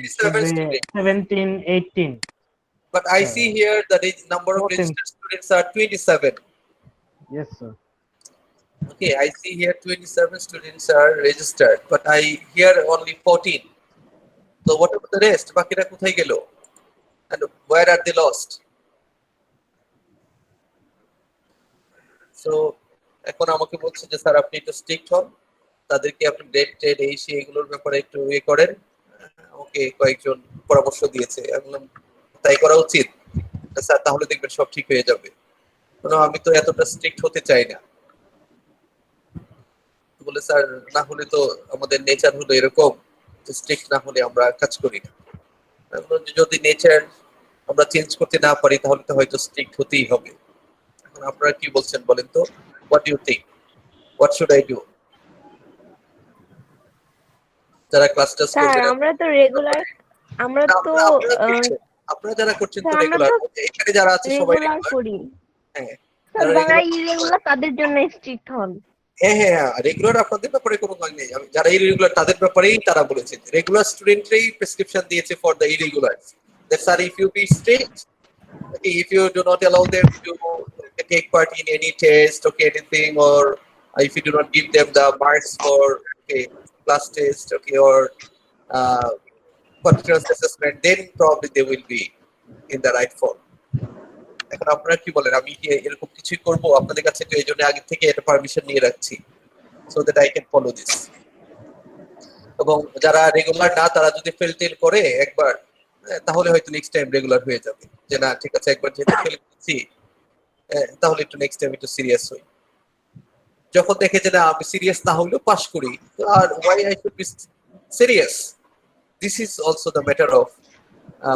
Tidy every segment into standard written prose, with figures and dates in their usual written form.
should 27 be students. 17, 18. But I see here the number of 14. registered students are 27. Yes, sir. Okay, I see here 27 students are registered, but I hear only 14. So what about the rest? বাকিরা কোথায় গেল? And where are they lost? So এখন আমাকে বলছে যে sir আপনি একটু strict হন, তাদেরকে আপনি ডেট টেট এই সেই এগুলোর ব্যাপারে একটু ইয়ে করেন। ওকে কয়েকজন পরামর্শ দিয়েছে, আমি বললাম তাই করা উচিত স্যার, তাহলে দেখবেন সব ঠিক হয়ে যাবে। আমি তো এতটা স্ট্রিক্ট হতে চাই না। বলে স্যার না হলে তো আমাদের নেচার হলো এরকম, স্ট্রিক্ট না হলে আমরা কাজ করি না। যদি নেচার আমরা চেঞ্জ করতে না পারি তাহলে তো হয়তো স্ট্রিক্ট হতেই হবে। এখন আপনারা কি বলছেন বলেন তো, what do you think, what should I do? যারা ক্লাস টাস স্যার করবেন আমরা তো রেগুলার, আমরা তো আপনারা যারা করছেন তো আমরা রেগুলার, তো এখানে যারা আছে সবাই রেগুলার রেগুলার। করি। হ্যাঁ, স্যার যারা ইরেগুলার তাদের জন্য স্ট্রিক্ট হন। হ্যাঁ, রেগুলার আপনাদের ব্যাপারে কোনো কাজ নেই। যারা ইরেগুলার তাদের ব্যাপারেই তারা বলেছেন, রেগুলার স্টুডেন্টরাই প্রেসক্রিপশন দিয়েছে for the irregular. That sir if you be strict, okay, if you do not allow them to take part in any test, okay, anything, or if you do not give them the marks for class test, okay, or continuous assessment, then probably they will be in the right form. এখন আপনারা কি বলেন, আমি কি এরকম কিছুই করব? আপনাদের কাছে তো এই জন্য আগে থেকে এটা পারমিশন নিয়ে রাখছি, so that I can follow this. এবং যারা রেগুলার না তারা যদি ফেল টেল করে একবার, তাহলে হয়তো নেক্সট টাইম রেগুলার হয়ে যাবে, যে না ঠিক আছে একবার যেহেতু ফেল করছি তাহলে একটু নেক্সট টাইম একটু সিরিয়াস হই। যখন দেখে যে না আমি সিরিয়াস না হলেও পাস করি, আর why I should be serious? This is also the matter of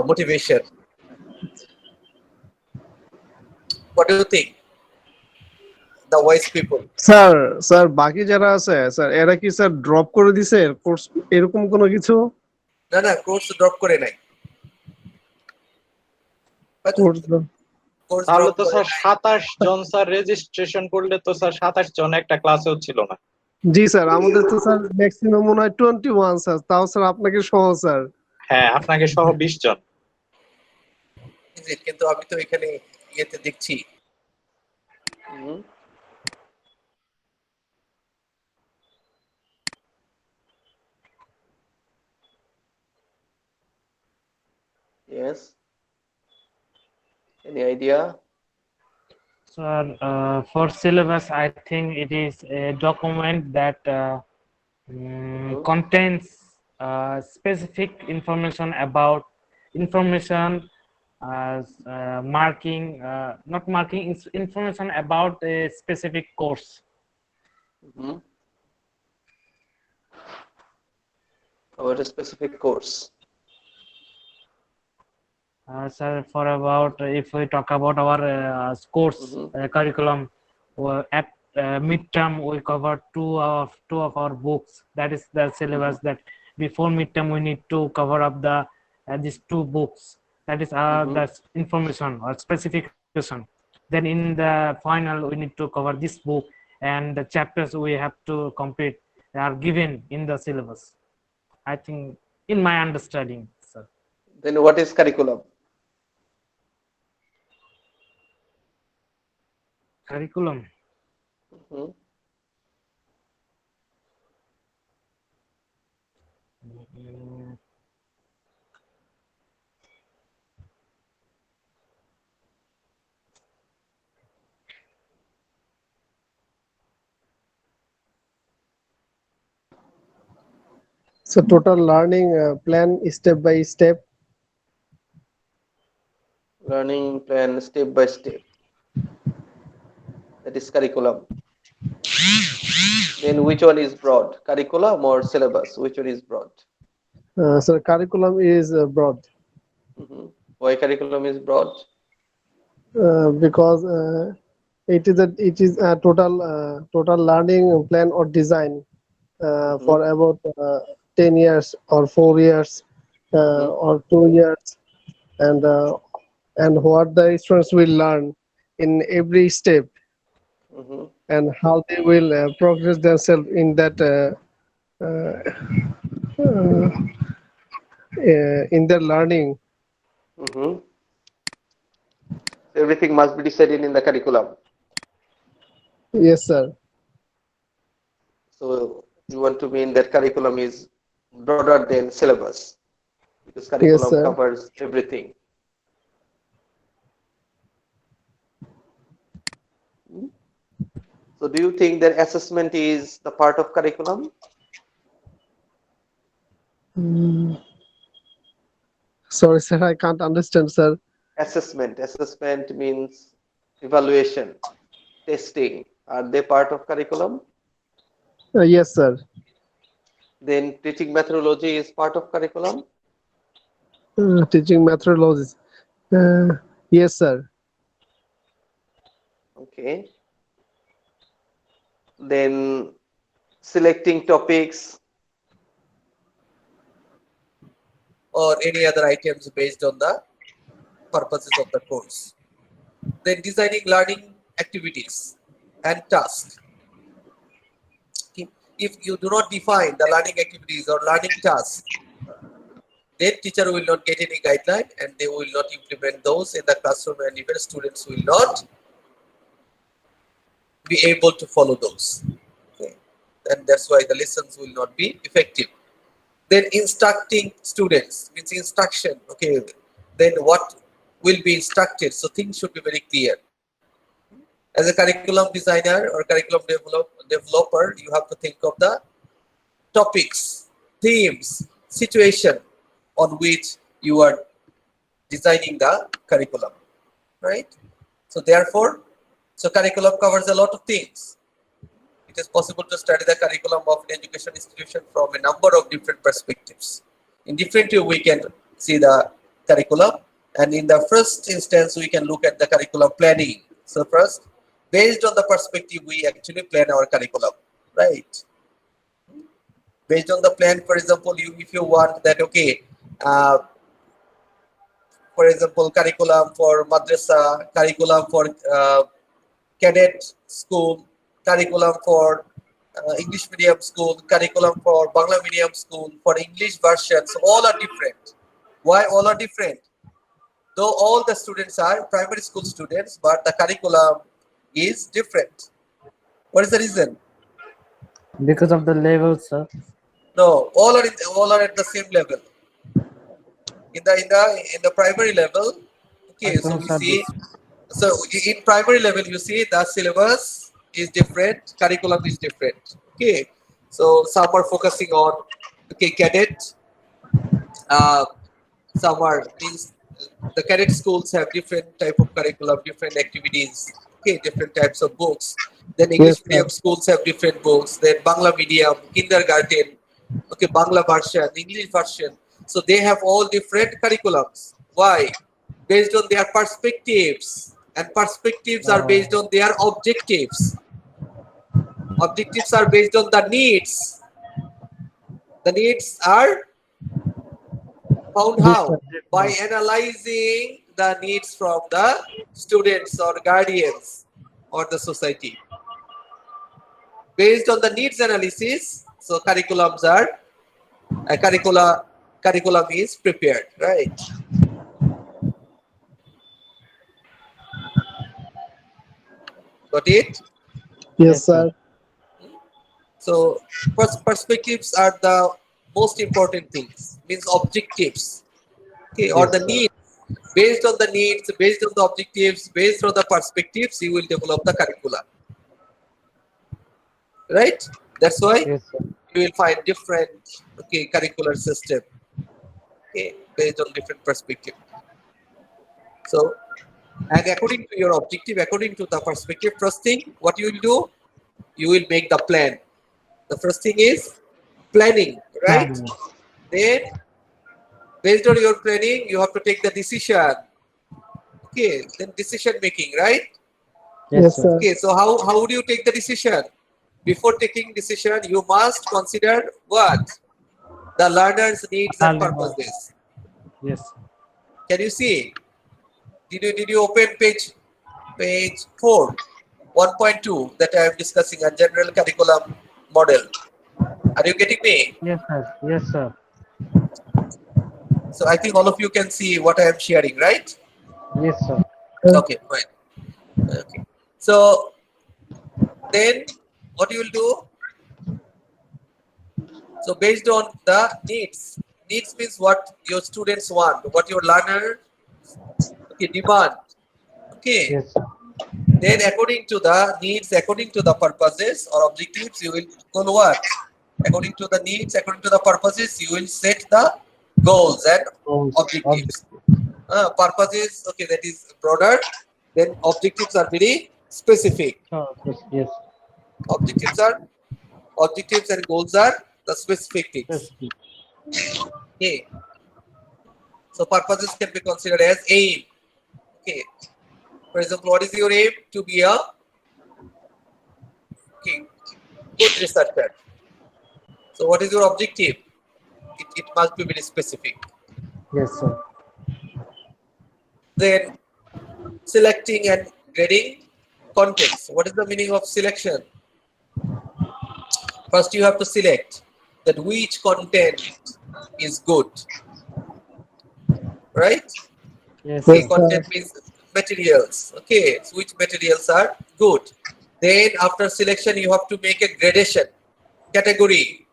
motivation. What do you think the wise people? Sir বাকি যারা আছে স্যার এরা কি স্যার ড্রপ করে দিছে কোর্স, এরকম কোনো কিছু? না কোর্স ড্রপ করে নাই। তাহলে তো স্যার 27 জন স্যার রেজিস্ট্রেশন করলে তো স্যার 27 জন একটা ক্লাসেও ছিল না। জি স্যার, আমাদের তো স্যার ম্যাক্সিমাম মনে হয় 21 স্যার, তাও স্যার আপনাকে সহ স্যার। হ্যাঁ আপনাকে সহ 20 জন। কিন্তু আমি তো এখানে ইয়েতে দেখছি Yes. Any idea? Sir, for syllabus, I think it is a document that contains specific information about marking, not marking, information about a specific course. About a specific course. Sir, for about if we talk about our course curriculum, at midterm we cover two of our books. That is the syllabus that before midterm we need to cover up the these two books. That is the information or specification. Then in the final we need to cover this book, and the chapters we have to complete are given in the syllabus. I think in my understanding, sir. Then what is curriculum? Curriculum. So total learning plan step by step. Learning plan step by step. That is curriculum. Then which one is broad? Curriculum or syllabus? Which one is broad? So curriculum is broad. Why curriculum is broad? Because it is a total learning plan or design for about 10 years or 4 years or 2 years, and what the students will learn in every step, and how they will progress themselves in that in their learning. Mhm. Everything must be decided in the curriculum. Yes, sir. So you want to mean that curriculum is broader than syllabus because Yes, curriculum sir. covers everything. Hmm? So do you think that assessment is the part of curriculum? Sorry, sir, I can't understand, sir. Assessment means evaluation, testing. Are they part of curriculum? Yes, sir. Then teaching methodology is part of curriculum. Teaching methodologies. Yes, sir. Okay. Then selecting topics or any other items based on the purposes of the course. Then designing learning activities and tasks. If you do not define the learning activities or learning tasks, then teacher will not get any guideline and they will not implement those in the classroom, and even students will not be able to follow those. Okay. And that's why the lessons will not be effective. Then instructing students means instruction. Okay. Then what will be instructed? So things should be very clear. As a curriculum designer or curriculum developer, you have to think of the topics, themes, situation on which you are designing the curriculum, right? So therefore, curriculum covers a lot of things. It is possible to study the curriculum of an education institution from a number of different perspectives. In different way, we can see the curriculum, and in the first instance, we can look at the curriculum planning. So first, based on the perspective, we actually plan our curriculum, right? Based on the plan, for example, if you want that, okay, for example, curriculum for madrasa, curriculum for cadet school, curriculum for English medium school, curriculum for Bangla medium school, for English versions, all are different. Why all are different? Though all the students are primary school students, but the curriculum is different. What is the reason? Because of the levels, sir. No, all are at the same level. In the primary level, okay, so we see. So in primary level, you see the syllabus is different, curriculum is different. Okay, so some are focusing on cadet. Some are means the cadet schools have different type of curriculum, different activities. Okay, different types of books. Then English medium schools have different books. Then Bangla medium, kindergarten, okay, Bangla version, English version. So they have all different curriculums. Why? Based on their perspectives. And perspectives are based on their objectives. Objectives are based on the needs. The needs are found how? By analyzing the needs from the students or guardians or the society. Based on the needs analysis, so curriculums are curriculum is prepared, right? Got it? Yes, sir. So perspectives are the most important things, means objectives, okay, or the needs. Based on the needs, based on the objectives, based on the perspectives, you will develop the curriculum, right? That's why you will find different curricular system, okay, based on different perspective. So, and according to your objective, according to the perspective, first thing what you will do, you will make the plan. The first thing is planning, right? Then, based on your planning, you have to take the decision. Okay, then decision making, right? Yes, sir. Okay, so how would you take the decision? Before taking decision, you must consider what? The learner's needs and purposes. Yes. Can you see? Did you open page 4, 1.2 that I am discussing a general curriculum model? Are you getting me? Yes, sir. Yes, sir. So I think all of you can see what I am sharing, right? Yes, sir. Okay, fine. Okay. So then what you will do? So based on the needs means what your students want, what your learner demand. Okay. Yes, sir. Then according to the needs, according to the purposes or objectives, you will go what? According to the needs, according to the purposes, you will set the goals and Goals, objectives. Purposes, okay, that is broader. Then objectives are very specific. Yes. Objectives and goals are the specific things. Specific. Okay. So purposes can be considered as aim. Okay. For example, what is your aim? To be a good researcher. So what is your objective? It must be very specific. Yes, sir. Then selecting and grading contents. What is the meaning of selection? First you have to select that which content is good. Right? Yes, Okay, sir. content means materials. Okay, so which materials are good. Then after selection you have to make a gradation category.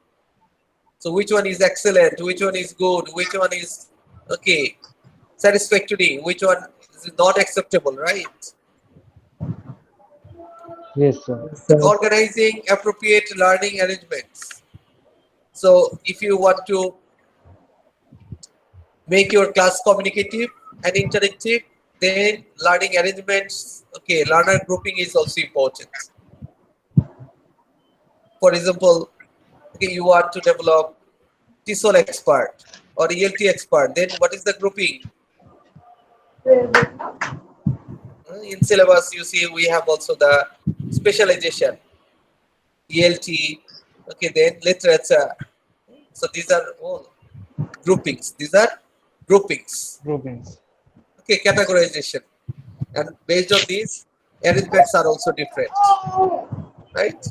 So which one is excellent, which one is good, which one is okay satisfactory, which one is not acceptable, right? Yes, sir. Organizing appropriate learning arrangements. So if you want to make your class communicative and interactive, then learning arrangements, okay, learner grouping is also important. For example, okay, you want to develop TESOL expert or ELT expert, then what is the grouping? In syllabus, you see we have also the specialization, ELT, okay, then literature. So these are all groupings. These are groupings. Groupings. Okay, categorization. And based on these, arrangements are also different, right?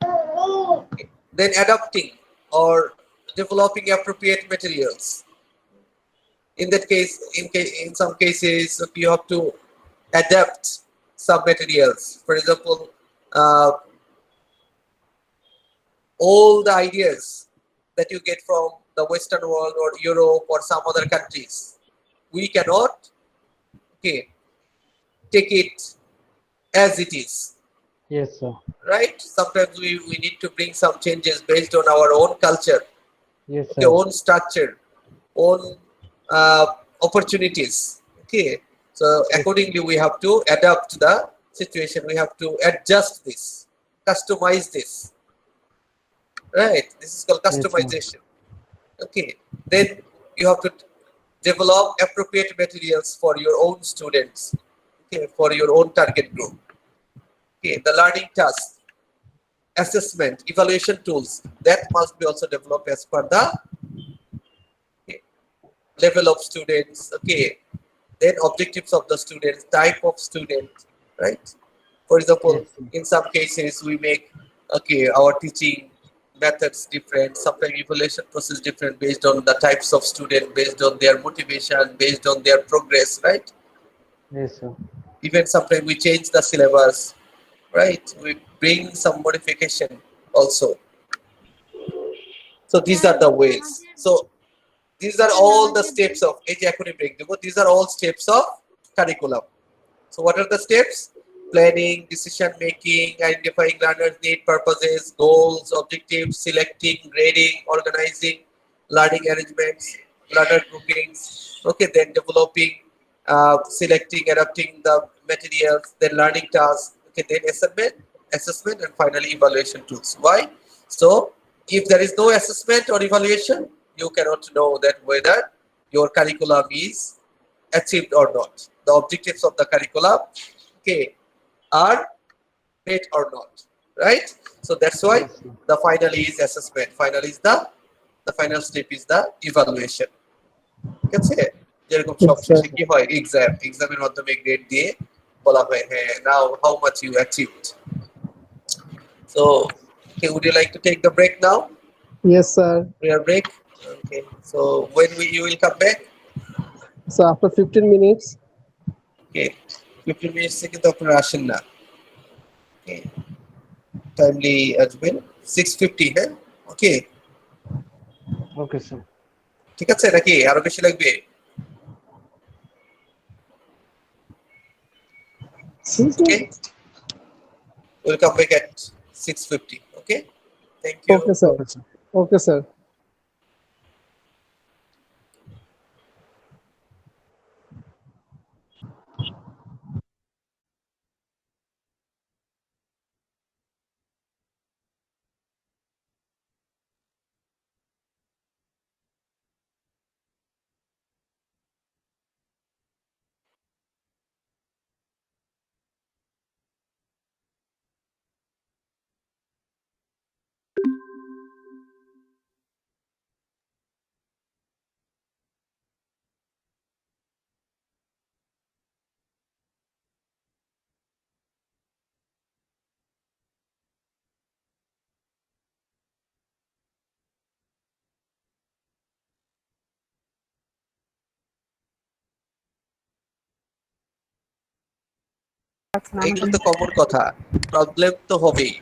Okay. Then adapting or developing appropriate materials. In that case, in some cases, you have to adapt some materials. For example, all the ideas that you get from the Western world or Europe or some other countries, we cannot take it as it is. Yes, sir. Right? Sometimes we need to bring some changes based on our own culture, Yes, sir. own structure, own opportunities. Okay, so accordingly we have to adapt the situation. We have to adjust this, customize this. Right? This is called customization. Okay, then you have to develop appropriate materials for your own students. Okay, for your own target group. Okay, the learning task, assessment, evaluation tools, that must be also developed as per the level of students. Okay, then objectives of the students, type of student, right? For example, in some cases we make our teaching methods different, sometimes evaluation process different based on the types of student, based on their motivation, based on their progress, right? Yes, sir. Even sometimes we change the syllabus, right? We bring some modification also. So these are the ways. So these are all the steps of these are all steps of curriculum. So what are the steps? Planning, decision making, identifying learners' need, purposes, goals, objectives, selecting, grading, organizing, learning arrangements, learner groupings. Okay, then developing, selecting, adapting the materials, then learning tasks. Okay, then assessment, and finally evaluation tools. Why? So if there is no assessment or evaluation, you cannot know that whether your curriculum is achieved or not. The objectives of the curriculum, okay, are met or not, right? So that's why the final is assessment. Final is the final step is the evaluation. You can say যেরকম সবশেষে কি হয় এক্সামের মাধ্যমে grade দিয়ে বলা হয় হ্যাঁ now how much you achieved. So okay, would you like to take the break now? Yes, sir. Prayer break. Okay. So when you will come back? So after 15 minutes. Okay. 15 minutes থেকে তো আপনারা আসেন না। Okay. Timely আসবেন 6:50, হ্যাঁ? Okay. Okay, sir. ঠিক আছে নাকি আরো বেশি লাগবে? Okay. We'll come back at 6:50. Okay. Thank you. Okay, sir. Okay, sir. Okay, sir. এগুলো তো কমন কথা। প্রবলেম তো হবেই।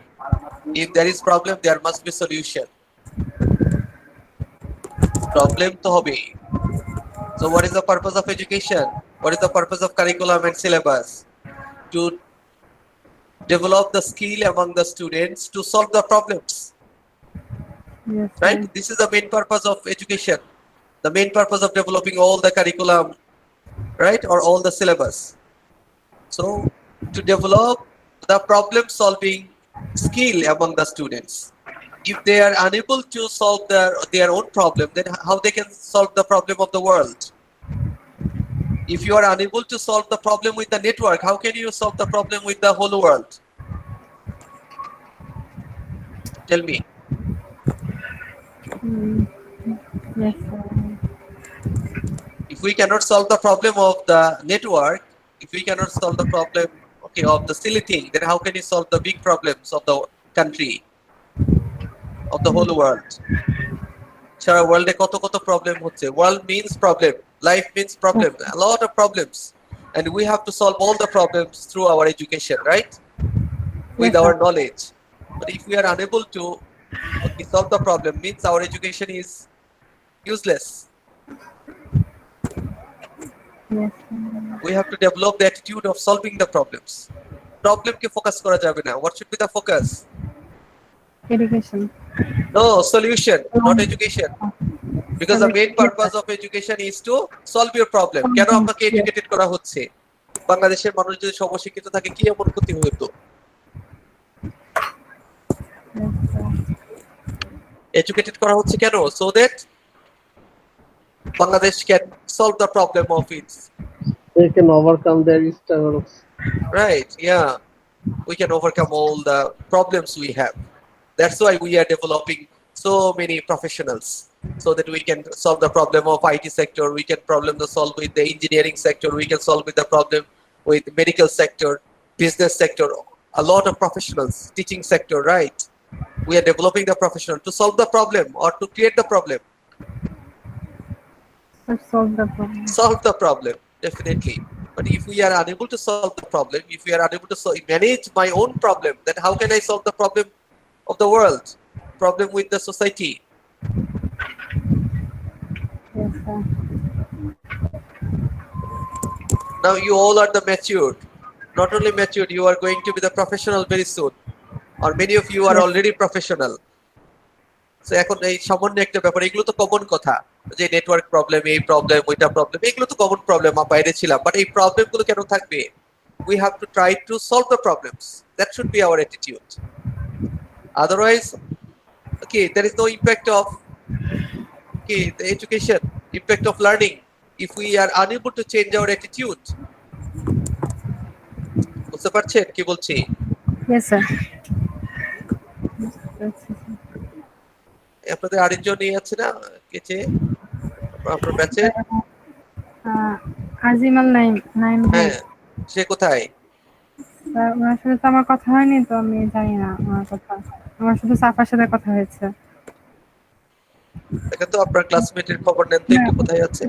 If there is problem, there must be solution. Problem তো হবেই। So what is the purpose of education? What is the purpose of curriculum and syllabus? To develop the skill among the students to solve the problems. Yes, Right? This is the main purpose of education. The main purpose of developing all the curriculum, right? Or all the syllabus. So to develop the problem solving skill among the students. If they are unable to solve their own problem, then how they can solve the problem of the world? If you are unable to solve the problem with the network, how can you solve the problem with the whole world? Tell me. Yes, sir. If we cannot solve the problem of the network, if we cannot solve the problem, okay, of the silly thing, then how can you solve the big problems of the country, of the whole world? সারা ওয়ার্ল্ডে কত কত problem হচ্ছে। World means problem, life means problem, a lot of problems, and we have to solve all the problems through our education, right? With Yes, our sir. knowledge. But if we are unable to solve the problem, means our education is useless. Yes, We have to develop the attitude of solving the problems. Problem ke focus kora jabe na. What should be the focus? education. No, solution, not education. Because the main purpose of education is to solve your problem. কেন আপনাকে educated করা হচ্ছে? বাংলাদেশের মানুষ যদি সমশিক্ষিত থাকে কি এমন ক্ষতি হতো? Yes, sir. এডুকেটেড করা হচ্ছে কেন? So that Bangladesh can solve the problem of its. They can overcome their struggles. Right, yeah. We can overcome all the problems we have. That's why we are developing so many professionals, so that we can solve the problem of IT sector, we can solve with the engineering sector, we can solve with the problem with medical sector, business sector, a lot of professionals, teaching sector, right? We are developing the professional to solve the problem or to create the problem. To solve the problem. Solve the problem, definitely. But if we are unable to solve the problem, if we are unable to manage my own problem, then how can I solve the problem of the world, problem with the society? Yes, sir. Now you all are the matured. Not only matured, you are going to be the professional very soon. Or many of you are already professional. So এখন এই সামান্য একটা ব্যাপার, এগুলো তো common কথা, যে network problem, এই প্রবলেম, ওইটা প্রবলেম, এগুলো তো কমন প্রবলেম, বাইরে ছিলাম, বাট এই প্রবলেমগুলো কেন থাকবে? We have to try to solve the problems. That should be our attitude. Otherwise, okay, there is no impact of the education, impact of learning, if we are unable to change our attitude. বুঝতে পারছেন কি বলছি? Yes, sir. আপনাদের আরেকজন আছে না, কেছে আপনার ব্যাচে? আজিমাল নাইম ভাই। হ্যাঁ, সে কোথায়? স্যার ওনার সাথে তো আমার কথা হয়নি, তো আমি জানি না ওনার কথা। আমার শুধু সাফার সাথে কথা হয়েছে। দেখেন তো আপনার ক্লাসমেটের খবর নেন তো একটু কোথায় আছে।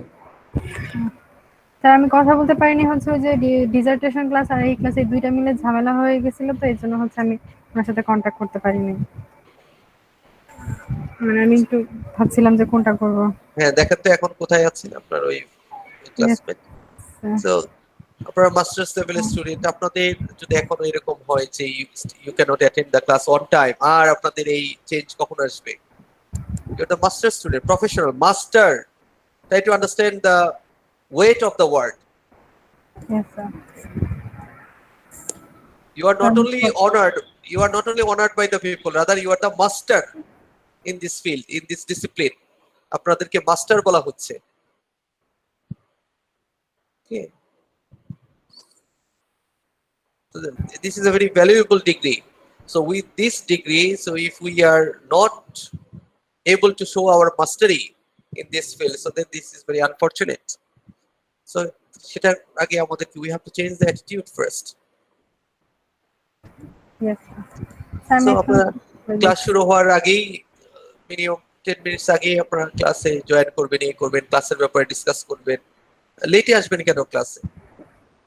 স্যার আমি কথা বলতে পারিনি হচ্ছে ওই যে ডিজার্টেশন ক্লাস আর এই ক্লাস এই দুইটা মিলে ঝামেলা হয়ে গেছিল, তো এই জন্য হচ্ছে আমি ওনার সাথে কন্ট্যাক্ট করতে পারিনি। মানে আমি একটু ভাবছিলাম যে কোনটা করব। হ্যাঁ দেখেন তো এখন কোথায় আছেন আপনার ওই ক্লাসমেট। স্যার। সো আপনারা মাস্টার্স লেভেলের স্টুডেন্ট, আপনাদের যদি এখনো এরকম হয় যে you can't attend the class on time, আর আপনাদের এই চেঞ্জ কখন আসবে? You're the master student, professional, master. Try to understand the weight of the word. Yes, sir. You are not only honored, you are not only honored by the people, rather you are the master in this field, in this discipline. আপনাদেরকে master বলা হচ্ছে। Okay. So this is a very valuable degree. So with this degree, so if we are not able to show our mastery in this field, so then this is very unfortunate. So সেটার আগে আমাদেরকে we have to change the attitude first. Yes, sir. Sir So আমি আপনারা class শুরু হওয়ার আগেই minimum 10 minutes আগে আপনারা ক্লাসে জয়েন করবেন, ক্লাসের ব্যাপারে ডিসকাস করবেন। লেটে আসবেন কেন ক্লাসে?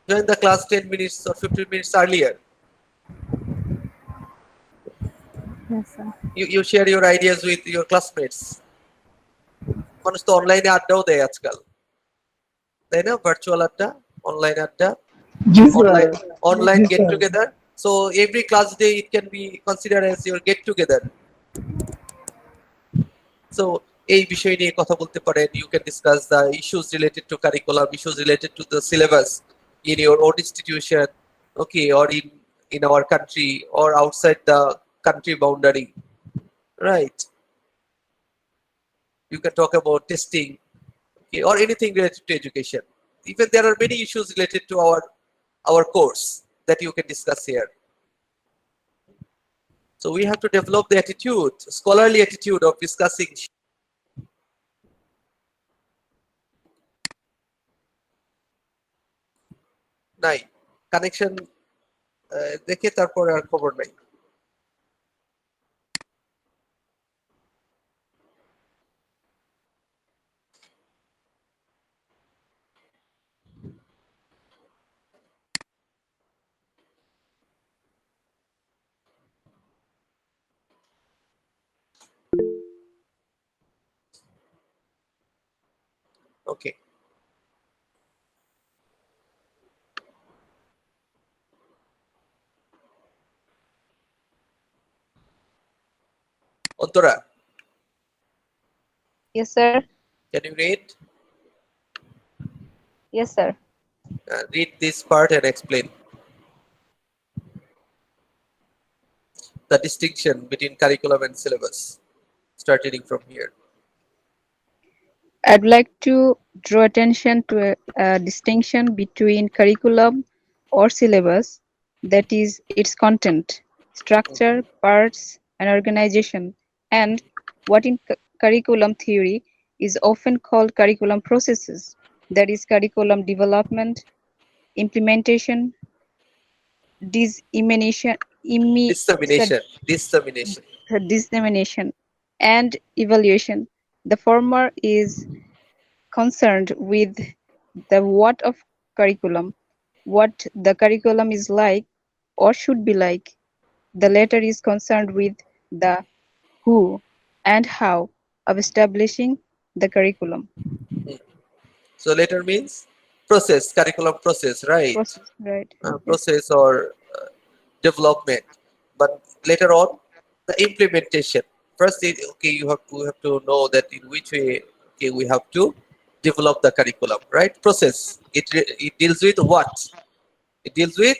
Join the class 10 minutes or 15 minutes earlier. Yes, sir. You share your ideas with your classmates. মানুষ তো অনলাইনে আড্ডাও দেয় আজকাল, তাই না? ভার্চুয়াল আড্ডা, অনলাইন আড্ডা, online get together. So every class day it can be considered as your get together. So এই বিষয় নিয়ে কথা বলতে পারেন। You can discuss the issues related to curriculum, issues related to the syllabus in your own institution, okay, or in our country or outside the country boundary, right? You can talk about testing, okay, or anything related to education. Even there are many issues related to our course that you can discuss here. So we have to develop the attitude, scholarly attitude of discussing. নাই connection দেখে তারপর আর খবর নাই। ওকে, Antara, Yes, sir. can you read? Yes, sir. Read this part and explain the distinction between curriculum and syllabus, starting from here. I'd like to draw attention to a distinction between curriculum or syllabus, that is, its content, structure, parts, and organization, and what in curriculum theory is often called curriculum processes, that is, curriculum development, implementation, dissemination, and evaluation. The former is concerned with the what of curriculum, what the curriculum is like or should be like. The latter is concerned with the who and how of establishing the curriculum. So later means process, curriculum process, right? Process, right. Process or development, but later on the implementation. First, okay, we have to know that in which way, okay, we have to develop the curriculum, right? Process. It deals with what? It deals with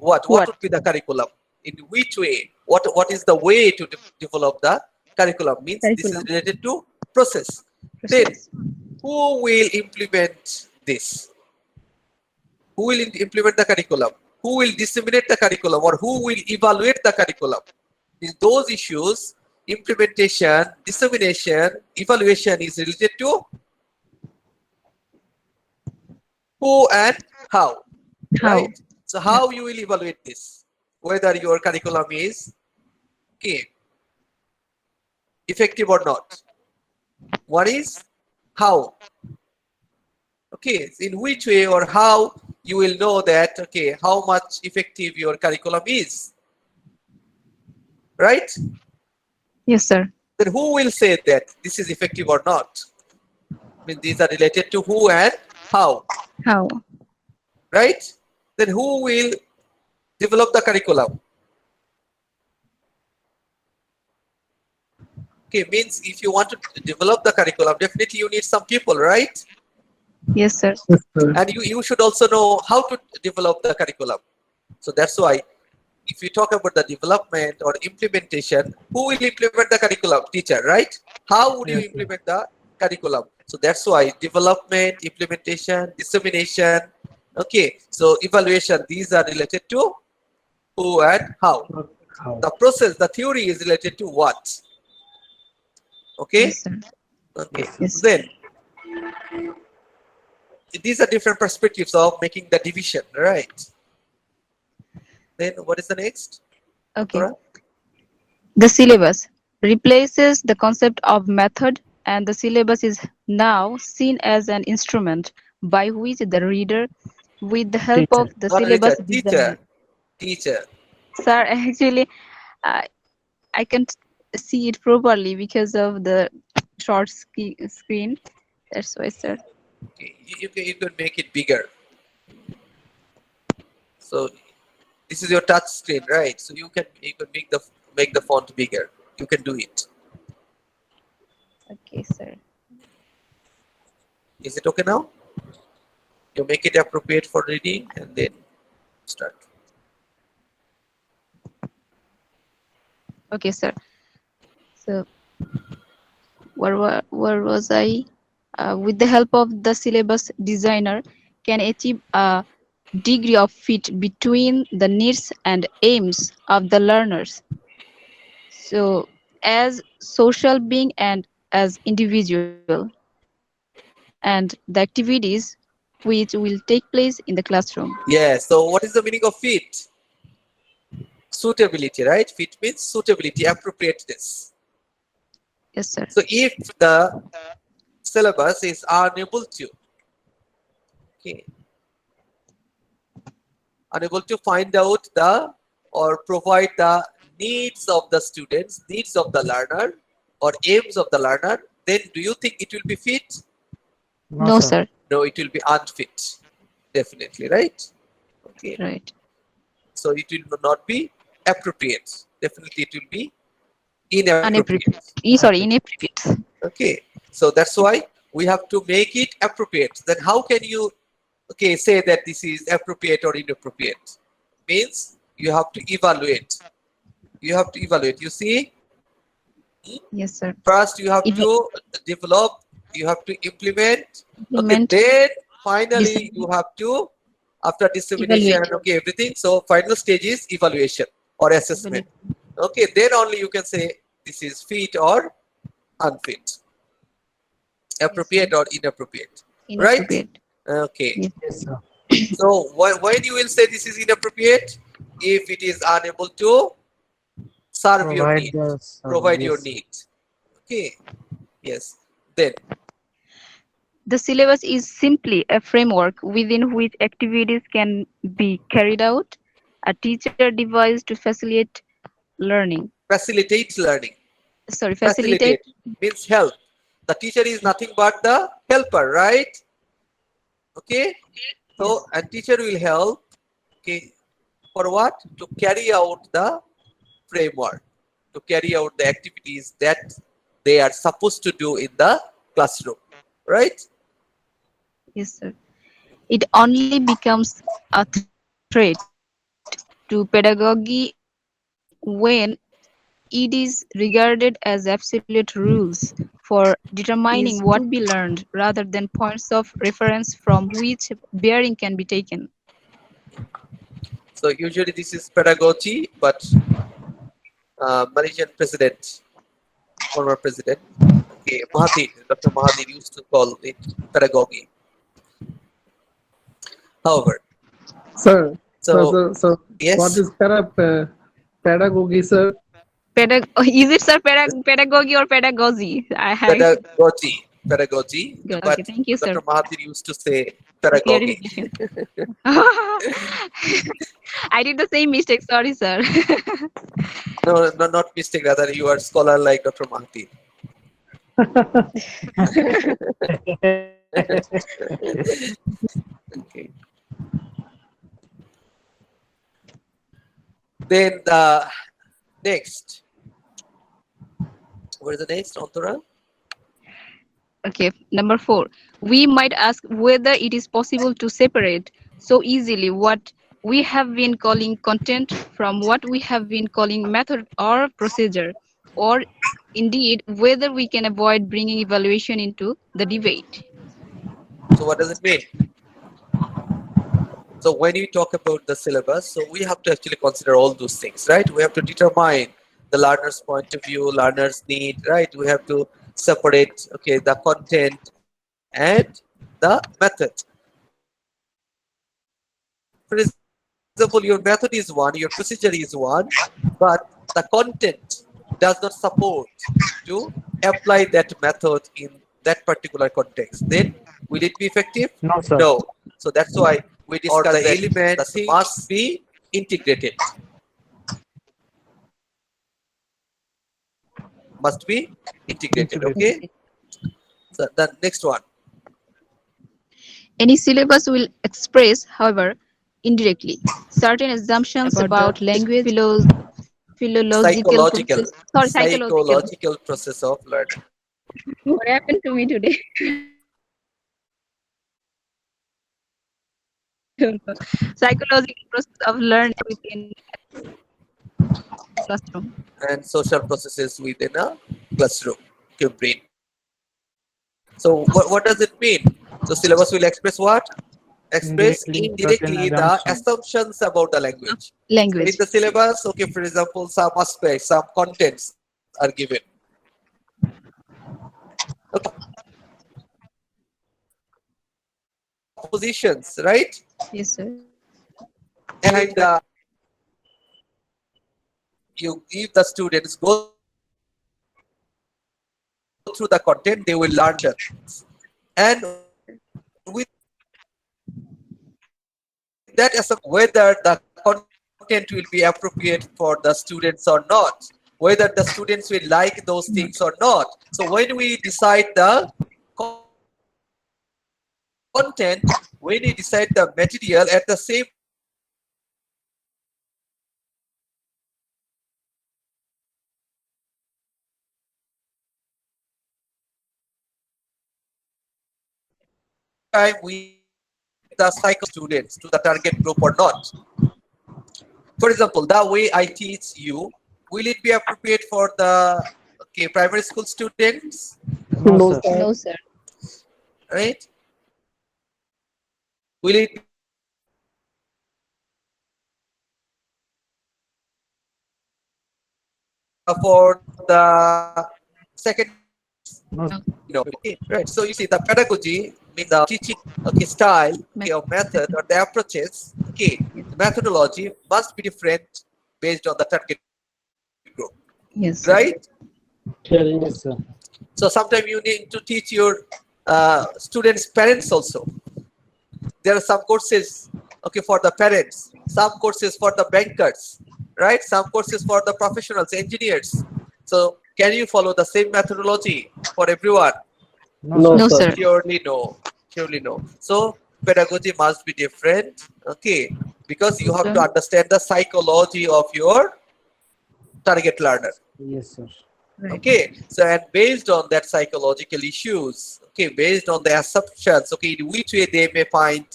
what? What would be the curriculum? In which way? What is the way to develop the curriculum? Means this is related to process. Then who will implement this? Who will implement the curriculum? Who will disseminate the curriculum, or who will evaluate the curriculum? Those issues, implementation, dissemination, evaluation, is related to who and how. Right? So how you will evaluate this? Whether your curriculum is, okay, effective or not. One is how. Okay, in which way or how you will know that, okay, how much effective your curriculum is, right? Yes, sir. Then who will say that this is effective or not? I mean, these are related to who and how, How? right? Then who will develop the curriculum? Okay, means if you want to develop the curriculum, definitely you need some people, right? Yes, sir. Yes, sir. And you should also know how to develop the curriculum. So that's why if you talk about the development or implementation, who will implement the curriculum? Teacher, right? How would you Yes, sir. implement the curriculum? So that's why development, implementation, dissemination, okay, so evaluation, these are related to who and how. How? The process, the theory is related to what? Okay, Yes, sir. okay. Yes. Then these are different perspectives of making the division, right? Then what is the next? Okay. Nora? The syllabus replaces the concept of method, and the syllabus is now seen as an instrument by which the reader, with the help Teacher. of the Not syllabus reader, designer. teacher. Sir, actually, I can't see it properly because of the short screen. That's why, sir. Okay, you can make it bigger. So this is your touch screen, right? So you can make the font bigger. You can do it. Okay, sir. Is it okay now? You make it appropriate for reading and then start. Okay, sir. So, where was I? With the help of the syllabus designer, can achieve a degree of fit between the needs and aims of the learners. So, as social being and as individual, and the activities which will take place in the classroom. Yeah. So what is the meaning of fit? Suitability, right? Fit means suitability, appropriateness. Yes, sir. So if the syllabus is unable to, okay, unable to find out the or provide the needs of the students, needs of the learner, or aims of the learner, then do you think it will be fit? No, sir. No, it will be unfit. Definitely, right? Okay. Right. So it will not be appropriate. Definitely it will be inappropriate. Inappropriate. Okay. So that's why we have to make it appropriate. Then how can you say that this is appropriate or inappropriate? Means you have to evaluate. You have to evaluate. You see? Yes, sir. First you have to develop, you have to implement. Implement. Okay, then finally you have to, after dissemination, Evaluate. okay, everything. So final stage is evaluation or assessment. Okay, then only you can say this is fit or unfit, appropriate or inappropriate. Inappropriate. Okay. Yes, sir. So when you will say this is inappropriate, if it is unable to serve your Provide need, the provide your service. need. Okay. Yes. Then The syllabus is simply a framework within which activities can be carried out, a teacher device to facilitate learning. facilitate learning. Facilitate. Means help. The teacher is nothing but the helper, right? Okay. So a teacher will help. Okay. For what? To carry out the framework, to carry out the activities that they are supposed to do in the classroom, right? Yes, sir. It only becomes a threat to pedagogy when it is regarded as absolute rules for determining what we learned rather than points of reference from which bearing can be taken. So usually this is pedagogy, but Malaysian president, former president, okay, Mahathir, Dr. Mahathir used to call it pedagogy. However, Sir, so so yes, what is pedagogy, sir? Is it sir pedagogy or pedagogy? Pedagogy. Okay, But thank you, sir. Dr. Mahathir used to say pedagogy. Clarification. I did the same mistake. Sorry, sir. No, not mistake. Rather, you are scholar like Dr. Mahathir. Okay. Then the next. What is the next, Antara? Okay, number 4. We might ask whether it is possible to separate so easily what we have been calling content from what we have been calling method or procedure, or indeed whether we can avoid bringing evaluation into the debate. So what does it mean? So when you talk about the syllabus, so we have to actually consider all those things, right? We have to determine the learner's point of view, learner's need, right? We have to separate, okay, the content and the method. For example, your method is one, your procedure is one, but the content does not support to apply that method in that particular context. Then will it be effective? No, sir. No. So that's why we discuss the elements that must be integrated. Must be integrated. Okay. So the next one. Any syllabus will express, however, indirectly certain assumptions about language, Psychological psychological process of learning. What happened to me today? Psychological process of learning within classroom. And social processes within a classroom. Your brain. So what does it mean? So syllabus will express what? Express indirectly the assumptions about the language. Language. In the syllabus, okay, for example, some aspects, some contents are given. Okay. Positions, right? Yes, sir. And if the students go through the content, they will learn it. And with that as whether the content will be appropriate for the students or not, whether the students will like those things or not. So when we decide the content, when we decide the material, at the same time we the cycle students to the target group or not. For example, the way I teach you, will it be appropriate for the primary school students? No, sir. No, sir. Right? Will it for the second? No. No. Okay, right. So you see, the pedagogy means the teaching style, or method, or the approaches. Okay, the methodology must be different based on the target group. Yes. Right? Yes, sir. So sometimes you need to teach your students' parents also. There are some courses, okay, for the parents. Some courses for the bankers, right? Some courses for the professionals, engineers. So can you follow the same methodology for everyone? No, sir. Surely no. Surely no. So pedagogy must be different, okay, because you have to understand the psychology of your target learner. Yes, sir. Right. Okay, so and based on that psychological issues, okay, based on the assumptions, okay, in which way they may find,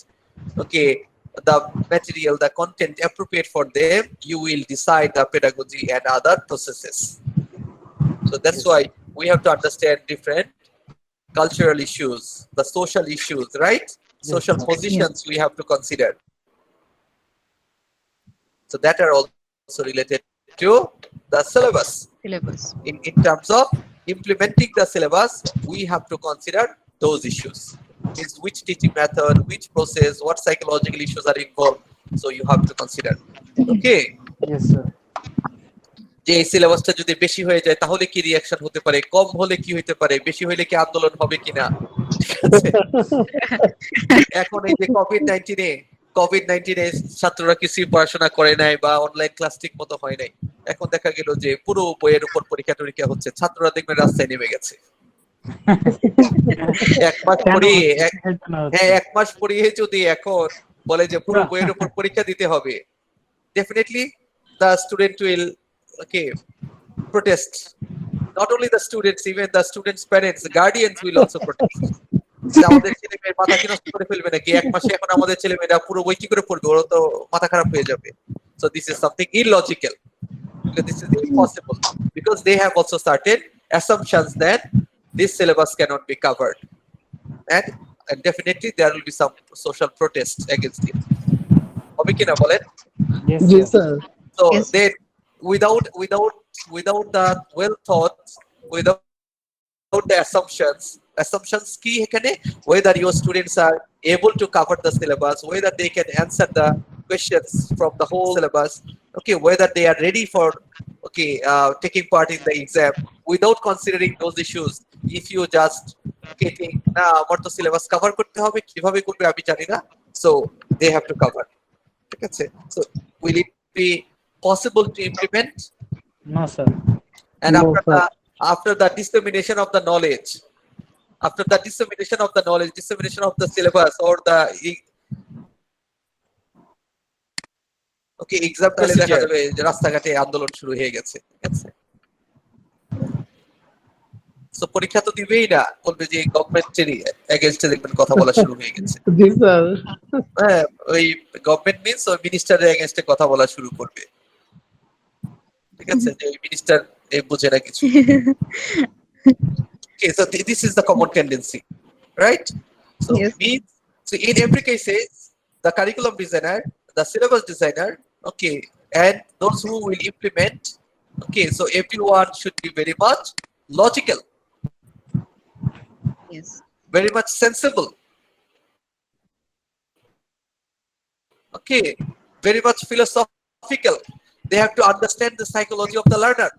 okay, the material, the content appropriate for them, you will decide the pedagogy and other processes. So that's why we have to understand different cultural issues, the social issues, right? Social positions we have to consider. So that are also related to the syllabus. In terms of implementing the syllabus, we have to consider those issues. Is which teaching method, which process, what psychological issues are involved. So you have to consider. Okay. Yes, sir. যে এই সিলেবাসটা যদি বেশি হয়ে যায় তাহলে কি reaction হতে পারে, কম হলে কি হতে পারে, বেশি হলে কি আন্দোলন হবে কিনা, ঠিক আছে? এখন এই যে কোভিড-19 ছাত্ররা কিছুই পড়াশোনা করে নাই বা অনলাইন ক্লাস ঠিক মতো হয় নাই, এখন দেখা গেল যে পুরো বইয়ের উপর পরীক্ষা টরীক্ষা হচ্ছে, ছাত্ররা দেখবেন রাস্তায় নেমে গেছে। এক মাস পড়িয়ে এক মাস পড়িয়ে যদি এখন বলে যে পুরো বইয়ের উপর পরীক্ষা দিতে হবে, definitely the student will protest. Not only the students, even the students' parents, guardians will also protest. আমাদের ছেলে মেয়ের মাথা কি নষ্ট করে ফেলবে নাকি? এক মাসে এখন আমাদের ছেলে মেয়েরা পুরো বই কি করে পড়বে? ওরা তো মাথা খারাপ হয়ে যাবে। So this is something illogical. Because this is impossible. Because they have also certain assumptions that this syllabus cannot be covered. And definitely there will be some social protest against it. হবে কিনা বলেন? জি sir. So they without the well thought, without the assumptions কি এখানে, whether your students are able to cover the syllabus, whether they can answer the questions from the whole syllabus, whether they are ready for taking part in the exam, without considering those issues. If you just think না আমার তো syllabus cover করতে হবে, কিভাবে করবে আমি জানি না, so they have to cover, ঠিক আছে? So will it be possible to implement? No, sir. And No, after the dissemination of the knowledge, dissemination of the syllabus or the exam তাহলে দেখা যাবে যে রাস্তাঘাটে আন্দোলন শুরু হয়ে গেছে, ঠিক আছে? সো পরীক্ষা তো দিবেই না, বলবে যে গভর্নমেন্টেরই এগেইনস্টে দেখবেন কথা বলা শুরু হয়ে গেছে। জি স্যার। হ্যাঁ, ওই গভর্নমেন্ট মিন্স ওই মিনিস্টারের এগেইনস্টে কথা বলা শুরু করবে, ঠিক আছে? যে ওই মিনিস্টার বুঝে না কিছু। Okay, so this is the common tendency, right? So Yes. so in every case, the curriculum designer, the syllabus designer, and those who will implement, so everyone should be very much logical, Yes. very much sensible, very much philosophical. They have to understand the psychology of the learner.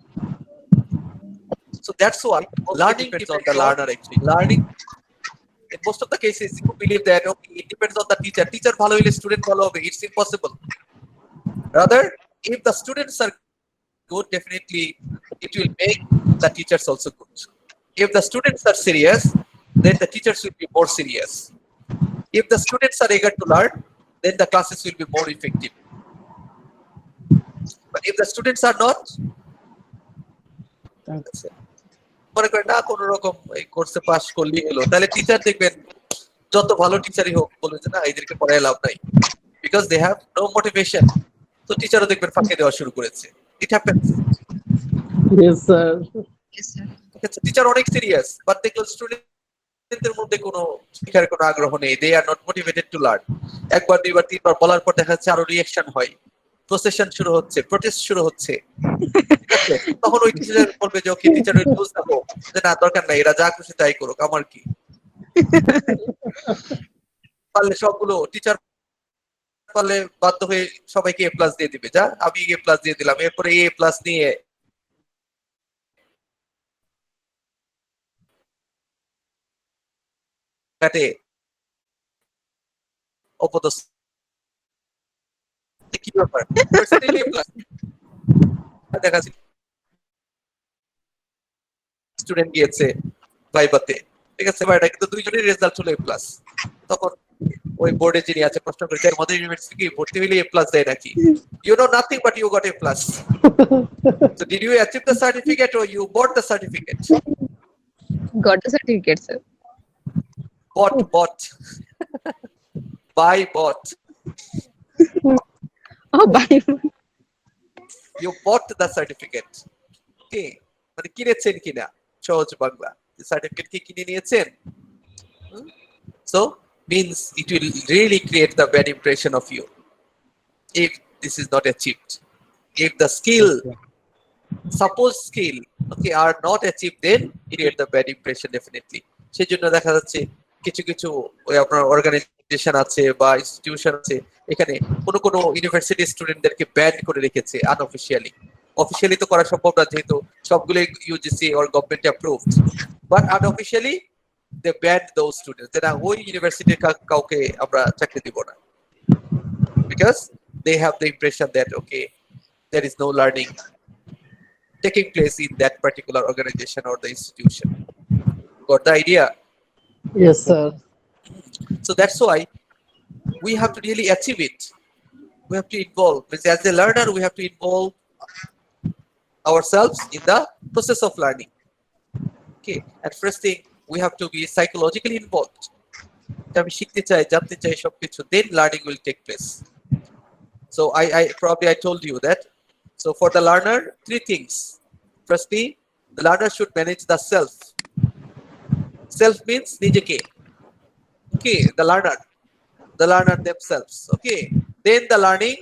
So that's why learning depends on the learner actually. Learning, in most of the cases, you believe that it depends on the teacher. Teacher follow will student follow. It's impossible. Rather, if the students are good, definitely it will make the teachers also good. If the students are serious, then the teachers will be more serious. If the students are eager to learn, then the classes will be more effective. But if the students are not, মনে করেন না কোন রকম এই কোর্সে pass করলেই হলো, তাহলে টিচার দেখবেন যত ভালো টিচারই হোক বলবে যে না এদেরকে পড়ায় লাভ নাই, because they have no motivation. তো টিচারও দেখবেন ফাঁকি দেওয়া শুরু করেছে। It happens. Yes sir. Yes, sir. Teacher অনেক সিরিয়াস, বাট দেখলো স্টুডেন্টদের মধ্যে কোনো শিক্ষার কোনো আগ্রহ নেই, they are not motivated to learn. একবার দুইবার তিনবার বলার পর দেখা যাচ্ছে আরো রিঅ্যাকশন হয়, প্রসেশন শুরু হচ্ছে, প্রোটেস্ট শুরু হচ্ছে, তখন ওই টিচার বলবে যে okay teacher will lose the hope, যে না দরকার নাই, এরা যা খুশি তাই করুক, আমার কি। পারলে সবগুলো টিচার পারলে বাধ্য হয়ে সবাইকে A+ দিয়ে দিবে, যা আমি A+ দিয়ে দিলাম, এরপরে A+ নিয়ে কাটে অপদস্থ। কি ব্যাপার? দেখা যাচ্ছে স্টুডেন্ট গিয়েছে ভাইভাতে, ঠিক আছে, ভাইটা কিন্তু দুইজনের রেজাল্ট হলো A+। তখন ওই বোর্ডে যিনি আছে প্রশ্ন করেছে আমাদের ইউনিভার্সিটি কি ভর্তি হইলে A+ দেয় নাকি? You know nothing but you got A+. So did you achieve the certificate or you bought the certificate? Got the certificate, sir. Bought. Bought. Oh, bye. You bought the certificate. Okay, মানে কিনেছেন কিনা, সহজ Bangla, certificate কি কিনে নিয়েছেন? So means it will really create the bad impression of you if this is not achieved. If the supposed skill are not achieved, then it create the bad impression definitely. সেই জন্য দেখা যাচ্ছে কিছু কিছু ওই আপনার অর্গানাইজেশন আছে বা ইনস্টিটিউশন আছে, এখানে কোন ইউনিভার্সিটি স্টুডেন্টদেরকে ব্যান করে রেখেছে আনঅফিশিয়ালি, অফিসিয়ালি তো করা সম্ভব না যেহেতু সবগুলো UGC or government approved, but unofficially they banned those students, যেটা ওই ইউনিভার্সিটির কাউকে আমরা চাকরি দিব না, because they have the impression that okay, there is no learning taking place in that particular organization or the institution. Got the idea? Yes, sir. So that's why we have to really achieve it. We have to involve, as a learner, we have to involve ourselves in the process of learning. Okay, and first thing, we have to be psychologically involved. Then learning will take place. So I probably told you that. So for the learner, three things. Firstly, the learner should manage the self. Self means nijeke. Okay, the learner themselves. Okay, then the learning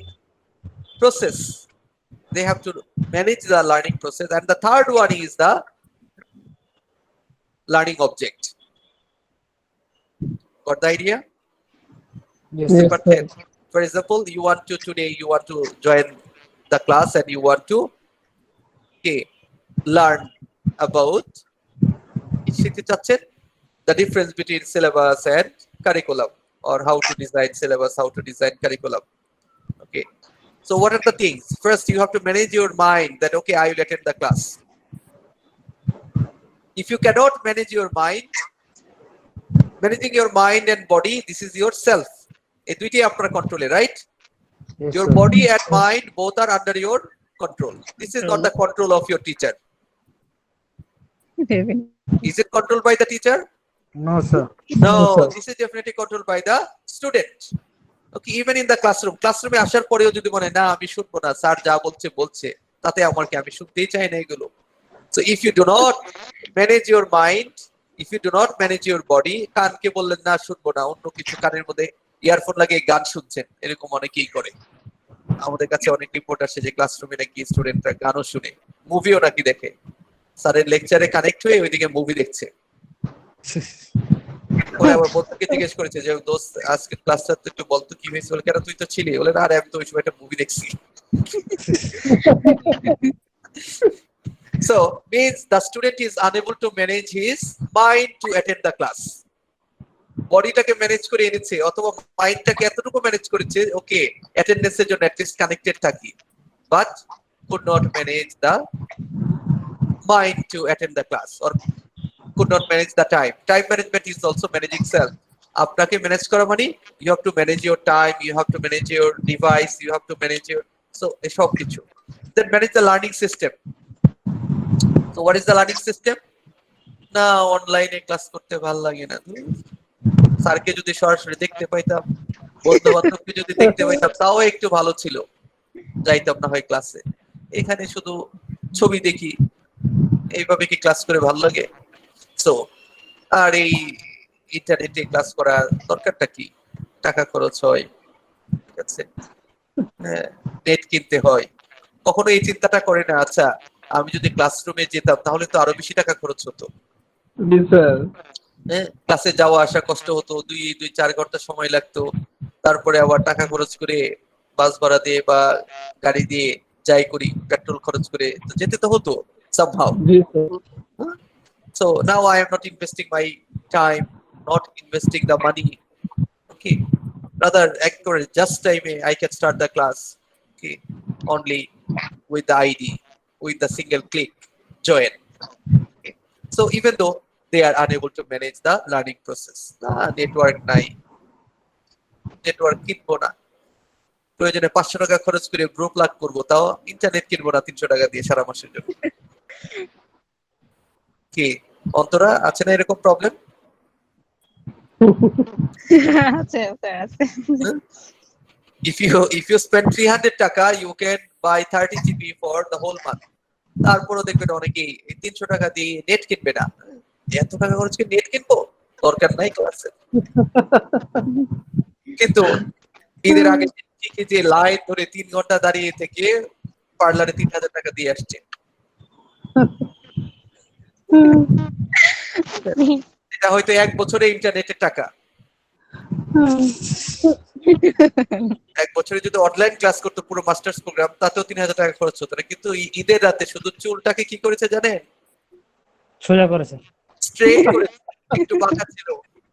process. They have to manage the learning process, and the third one is the learning object. Got the idea? Yes. Yes, sir. For example, you want to join the class and you want to learn about the difference between syllabus and curriculum, or how to design syllabus, how to design curriculum. Okay, so what are the things? First, you have to manage your mind that okay, I will attend the class. If you cannot manage your mind, managing your mind and body, this is yourself. এই দুইটি আপনার কন্ট্রোলে, right? Yes, Your sir. body and mind both are under your control. This is not the control of your teacher. Is it controlled by the teacher? No, sir. No, sir. this is definitely controlled by the student. Okay, even in the classroom. Classroom এ আসার পরেও যদি মনে না আমি শুনবো না, sir যা বলছে তাতে আমার কি, আমি শুনতেই চাই না এগুলো। So if you do not manage your mind, if you do not manage your body, কানকে বললেন না শুনবো না, অন্য কিছু কানের মধ্যে ইয়ারফোন লাগিয়ে গান শুনছেন, এরকম অনেকেই করে। আমাদের কাছে অনেক রিপোর্ট আসে যে ক্লাসরুমে নাকি স্টুডেন্টরা গানও শুনে, মুভিও নাকি দেখে, স্যারের লেকচারে কানেক্ট হয়ে ওইদিকে মুভি দেখছে। পরে আবার বন্ধুকে জিজ্ঞেস করেছে যে দোস্ত আজকে ক্লাসটা তো একটু বলতো কি হয়েছে, বলে কেন তুই তো ছিলি, বলে না আরে আমি তো ওই সময় একটা মুভি দেখছি। So means the student is unable to manage his mind to attend the class. বডিটাকে ম্যানেজ করে এনেছে অথবা মাইন্ডটাকে এতটুকু ম্যানেজ করেছে ওকে অ্যাটেন্ডেন্সের জন্য অ্যাটলিস্ট কানেক্টেড থাকি, but could not manage the mind to attend the class or could not manage the time. Time management is also managing self. আপনাকে manage করা মানে you have to manage your time, you have to manage your device, you have to manage your so এসব কিছু। Then manage the learning system. So what is the learning system? না অনলাইনে class করতে ভালো লাগে না, স্যারকে যদি সরাসরি দেখতে পাইতাম, বন্ধু বান্ধবকে যদি দেখতে পাইতাম তাও একটু ভালো ছিল, যাইতাম না হয় ক্লাসে, এখানে শুধু ছবি দেখি, এইভাবে কি ক্লাস করে ভালো লাগে? সো আর এই ইন্টারনেটে ক্লাস করার দরকারটা কি? টাকা খরচ হয়, ঠিক আছে, নেট কিনতে হয়, কখনো এই চিন্তাটা করে না আচ্ছা আমি যদি ক্লাসরুমে যেতাম তাহলে তো আরো বেশি টাকা খরচ হতো, ক্লাসে যাওয়া আসা কষ্ট হতো, 2-4 ঘন্টা সময় লাগতো, তারপরে আবার টাকা খরচ করে বাস ভাড়া দিয়ে বা গাড়ি দিয়ে যাই করি পেট্রোল খরচ করে তো যেতে তো হতো somehow. So now I am not investing my time, not investing the money. Okay, rather accurate just time I can start the class, okay, only with the ID, with the single click join. Okay. So even though they are unable to manage the learning process, network নাই, network কিনবো না, প্রয়োজনে 500 টাকা খরচ করে bro plug করবো, তাও internet কিনবো না 300 টাকা দিয়ে সারা মাসের জন্য। কি অন্তরা আছে না এরকম প্রবলেম? আছে আছে। If you spend 300 টাকা you can buy 30 GB for the whole month. তারপরও দেখবেন অনেকেই 300 টাকা দিয়ে নেট কিনবে না, এত টাকা খরচ করে নেট কিনবো, দরকার নাই ক্লাসে। কিন্তু ঈদের আগে ঠিকই যে লাইন ধরে 3 ঘন্টা দাঁড়িয়ে থেকে পার্লারে 3000 টাকা দিয়ে আসছে, এটা হয়তো 1 বছরে ইন্টারনেটের টাকা। এক বছরে যদি অনলাইন ক্লাস করতো পুরো মাস্টার্স প্রোগ্রাম, তাতেও 3000 টাকা খরচ হতো না। কিন্তু ঈদের রাতে শুধু চুলটাকে কি করেছে জানেন? সোজা করেছে। স্ট্রেট করেছে। একটু বাঁকা ছিল,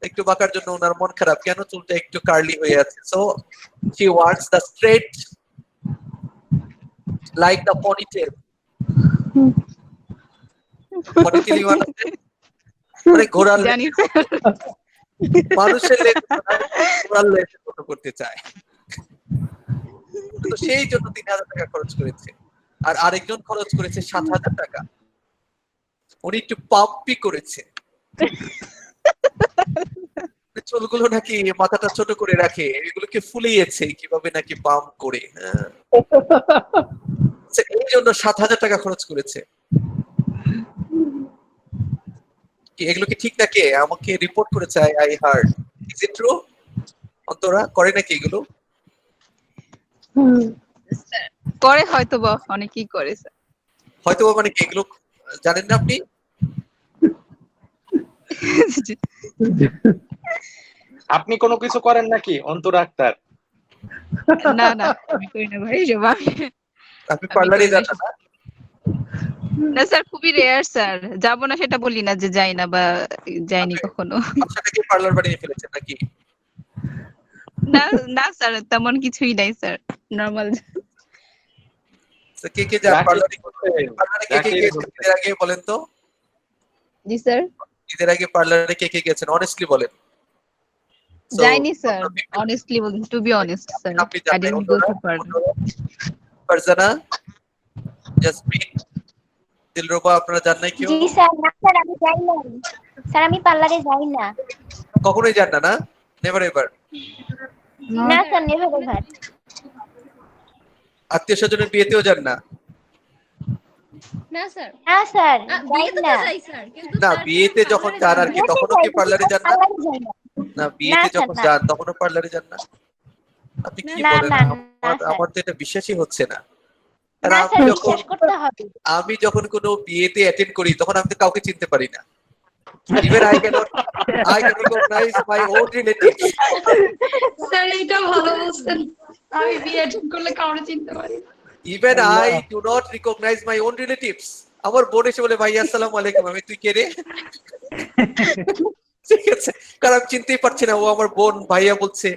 একটু বাঁকার জন্য ওনার মন খারাপ, কেন চুলটা একটু কার্লি হয়ে আছে। So she wants the straight like the ponytail. Ponytail ইমান আছে মানে ঘোড়ার জানি মানুষের লেজ ঘোড়ার লেজ ফটো করতে চায়, তো সেই জন্য 3000 টাকা খরচ করেছে। আর আরেকজন খরচ করেছে 7000 টাকা, উনি একটু পাম্পি করেছে। চুলগুলো নাকি মাথাটা ছোট করে রাখে, এগুলোকে ফুলিয়েছে কিভাবে নাকি পাম্প করে। এই জন্য 7000 টাকা খরচ করেছে। এগুলো কি ঠিক নাকি? আমাকে রিপোর্ট করেছে I hard. Is it true? Antara করে নাকি এগুলো? করে হয়তো বা, অনেকেই করে স্যার। হয়তো মানে কি এগুলো জানেন না আপনি? আপনি কোনো কিছু করেন নাকি অন্তরা আক্তার? না না, আমি করি না ভাই এসব। আপনি পার্লারে যান না? না স্যার, খুবই রেয়ার স্যার। যাবো না সেটা বলি না যে যাই না বা যাইনি কখনো। বাসাটাকে পার্লার বানিয়ে ফেলেছেন নাকি? না না স্যার, তেমন কিছুই নাই স্যার, নরমাল। কে কে যান পার্লারে? পার্লারে কে কে গেছেন ঈদের আগে বলেন তো? জি স্যার। ঈদের আগে পার্লারে কে কে গেছেন অনেস্টলি বলেন। যাইনি স্যার, অনেস্টলি বলতে, টু বি অনেস্ট স্যার, আপনি I didn't go to parlour. Farzana, jasmine, Dilruba, আপনারা জান নাই কেউ? জি স্যার, না স্যার আমি যাই না। স্যার আমি পার্লারে যাই না। কখনোই যান না? না, নেভার এভার? না স্যার, নেভার এভার। আত্মীয় স্বজনের বিয়েতেও যান না? না স্যার, না স্যার, যাই বিয়েতে তো না। যাই স্যার, কিন্তু না, তার বিয়েতে যখন যান আর কি, বিয়েতে তখনও যাই, কি পার্লারে যান না? পার্লারে যাই না। না, বিয়েতে না, যখন স্যার, না। যান তখনও পার্লারে যান না? আপনি কি না, বলেন? না, না, স্যার। আমার তো এটা বিশ্বাসই হচ্ছে না। আর না আমি স্যার, যখন বিশ্বাস করতে হবে। কোনো বিয়েতে অ্যাটেন্ড করি তখন আমি তো কাউকে চিনতে পারি না। Even I cannot recognize my own relatives. Sir এটা ভালো বলছেন, আমি বিয়ে অ্যাটেন্ড করলে কাউকে চিনতে পারি না। Even I do not recognize my own relatives. আমার বোন এসে বলে ভাই আসসালামু আলাইকুম, আমি তুই কে রে? ঠিক আছে, কারণ আমি চিনতেই পারছি না ও আমার বোন, ভাইয়া বলছে।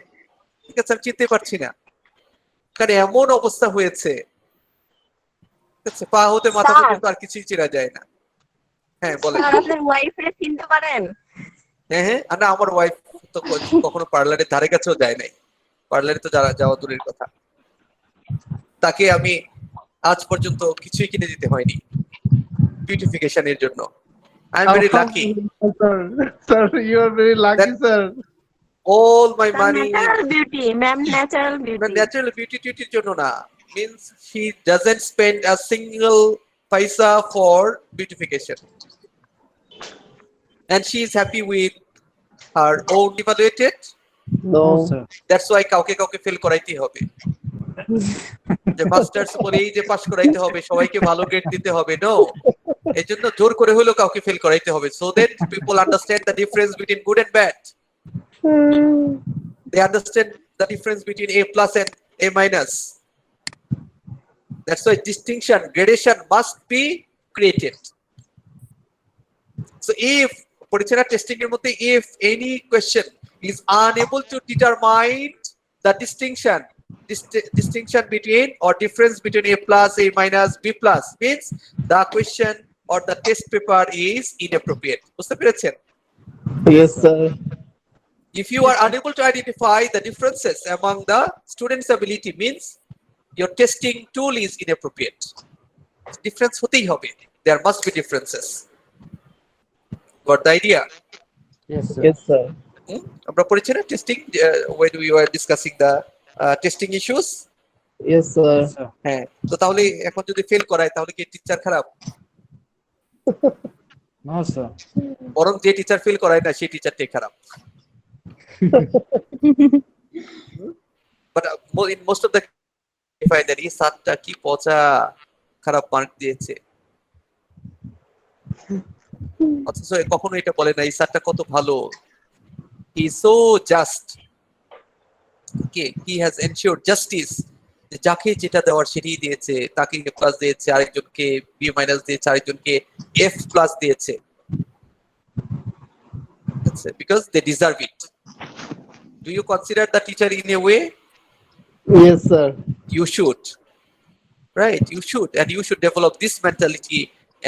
ঠিক আছে, আমি চিনতেই পারছি না, কারণ এমন অবস্থা হয়েছে। ঠিক আছে, পা হতে মাথা পর্যন্ত আর কিছুই চেনা যায় না। হ্যাঁ বলেন। স্যার আপনার ওয়াইফরে চিনতে পারেন? হ্যাঁ হ্যাঁ, আর না, আমার ওয়াইফ তো কখনো পার্লারের ধারে কাছেও যায় নাই। পার্লারে তো যাওয়া দূরের কথা। তাকে আমি আজ পর্যন্ত কিছুই কিনে দিতে হয়নি বিউটিফিকেশনের জন্য। I am very lucky Sir, you are very lucky, sir. all my money natural beauty, ma'am, natural beauty. natural beauty টিউটির জন্য না, means she doesn't spend a single paisa for beautification and she is happy with her own evaluated. No, No. sir. That's why কাউকে fail করাইতে হবে, যে masters বলেই যে pass করাইতে হবে, সবাইকে ভালো গ্রেড দিতে হবে। নো, এজন্য জোর করে হলেও কাউকে ফেল করাইতে হবে, so that people understand the difference between good and bad. They understand the difference between A plus and A minus. That's why distinction, gradation must be created. So if পরিচয় testing এর মধ্যে if any question is unable to determine the distinction between or difference between A plus, A minus, B plus, means the question or the test paper is inappropriate. বুঝতে পেরেছেন? Yes, sir. If you are unable to identify the differences among the students' ability, means your testing tool is inappropriate. Difference হতেই হবে. There must be differences. Got the idea? Yes, sir. Yes, sir. আমরা পড়েছি না testing, when we were discussing the testing issues? Yes, sir. Yes, sir. হ্যাঁ, তো তাহলে এখন যদি ফেল করায় তাহলে কি টিচার খারাপ? No, sir. বরং যে টিচার ফেল করায় না সেই টিচারটাই খারাপ। But in most of the find that এই স্যারটা কি পচা, খারাপ মার্ক দিয়েছে, অথচ কখনো এটা বলে না এই স্যারটা কত ভালো, he so just. Okay, he has ensured justice. যে যাকে যেটা দেওয়ার সেটাই দিয়েছে, তাকে A প্লাস দিয়েছে, আরেকজনকে B মাইনাস দিয়েছে, আরেকজনকে F প্লাস দিয়েছে। That's it, because they deserve it. Do you consider the teacher in a way? Yes, sir. You should, right? You should, and you should develop this mentality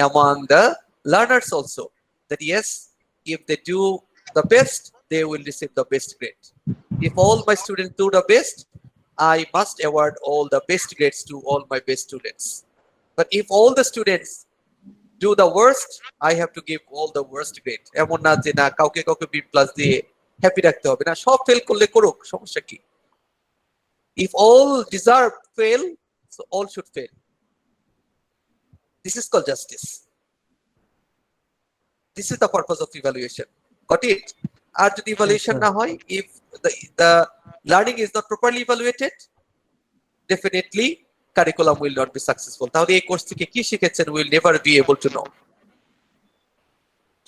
among the learners also. That yes, if they do the best, they will receive the best grade. If all my students do the best, I must award all the best grades to all my best students. But if all the students do the worst, I have to give all the worst grade. এমন না যে না কাউকে কাউকে B plus দিয়ে happy রাখতে হবে না, সব ফেল করলে করুক, সমস্যা কি? If all deserve fail, so all should fail. This is called justice. This is the purpose of evaluation. Got it? আর যদি evaluation না হয়, if the learning is not properly evaluated, definitely curriculum will not be successful. তাহলে এই course থেকে কি শিখেছেন we will never be able to know.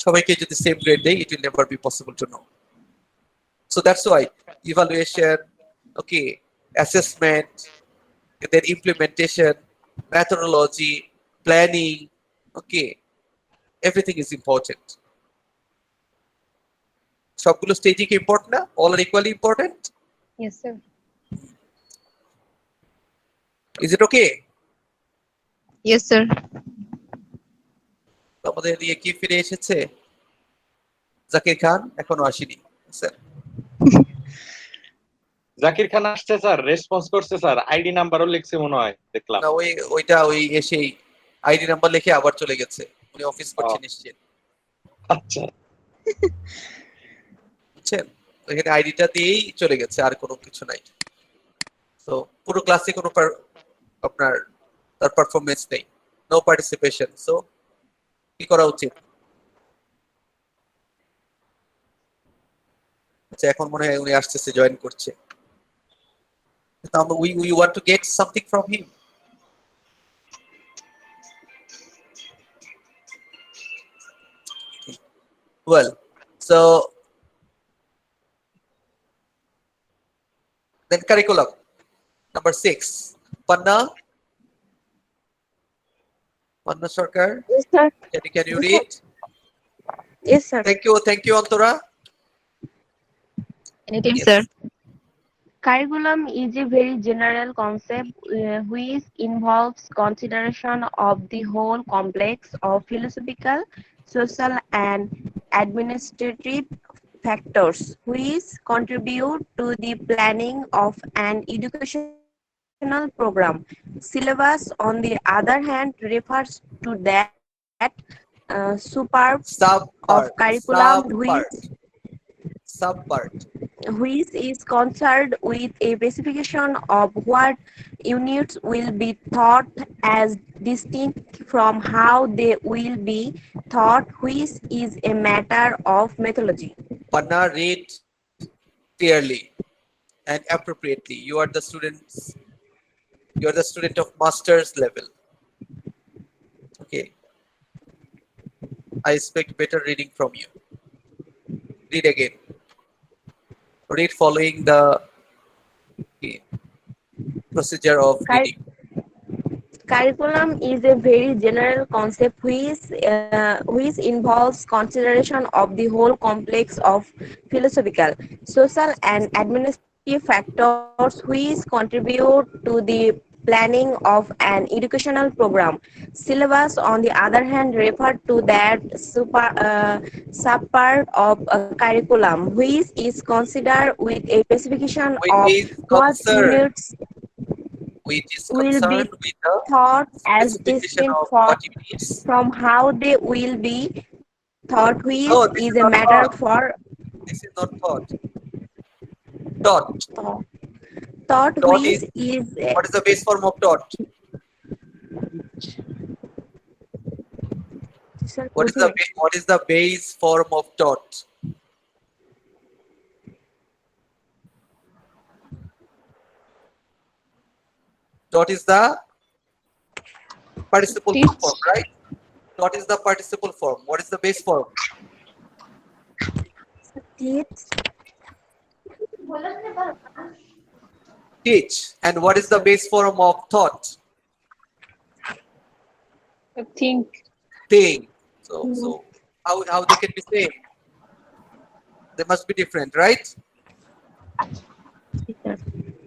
সবাইকে যদি same grade দেই, it will never be possible to know. So that's why evaluation, okay, assessment, then implementation, methodology, planning, okay, everything is important. সবগুলো স্টেজই কি important না? All are equally important? Yes, sir. Is it okay? Yes, sir. আমাদের দিয়ে কি ফিরে এসেছে? জাকির খান এখনো আসেনি স্যার। জাকির খান আসছে স্যার, রেসপন্স করছে স্যার, আইডি নাম্বারও লিখছে মনে হয় দেখলাম। না ওই এসেই আইডি নাম্বার লিখে আবার চলে গেছে, উনি অফিস করছেন নিশ্চয়ই। আচ্ছা, বুঝছেন, এখানে আইডিটা দিয়েই চলে গেছে, আর কোনো কিছু নাই। তো পুরো ক্লাসে কোনো আপনার তার পারফরমেন্স নেই, নো পার্টিসিপেশন। সো কি করা উচিত? আচ্ছা, এখন মনে হয় উনি আসতেছে, জয়েন করছে। We want to get something from him. Well, so then curriculum number 6. Panna Sarkar. Yes, sir. Can you read? Yes, sir. Thank you, Antara. Anytime, Yes. sir. Curriculum is a very general concept which involves consideration of the whole complex of philosophical, social, and administrative factors which contribute to the planning of an educational program. Syllabus, on the other hand, refers to that subpart of curriculum which is concerned with a specification of what units will be taught as distinct from how they will be taught, which is a matter of methodology. Panna, read clearly and appropriately. You are the student of master's level. Okay. I expect better reading from you. Read again. Read following the procedure of reading. Curriculum is a very general concept which involves consideration of the whole complex of philosophical, social, and administrative factors which contribute to the planning of an educational program. Syllabus, on the other hand, refer to that subpart of a curriculum which is considered with a specification of what units which is will be concerned with the taught as specification distinct of what units. from how they will be taught, which No, this is is a not matter taught. for This is not thought. Taught. thought, Taught which is What is the base form of taught? Sir, What is the base form of taught? Taught is the participle form, right? Taught is the participle form. What is the base form? Teach. And what is the base form of thought? Think. Think. So how they can be same? They must be different, right?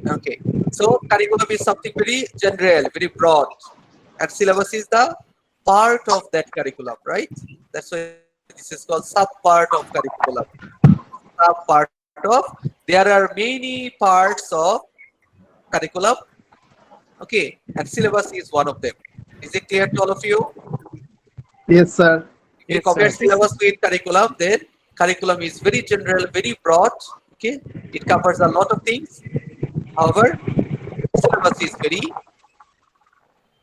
Okay. So curriculum is something very general, very broad, and syllabus is the part of that curriculum, right? That's why this is called sub-part of curriculum. Sub-part of. There are many parts of curriculum. Okay, and syllabus is one of them. Is it clear to all of you? Yes, sir. If you compare syllabus with curriculum, then curriculum is very general, very broad. Okay, it covers a lot of things. However, syllabus is very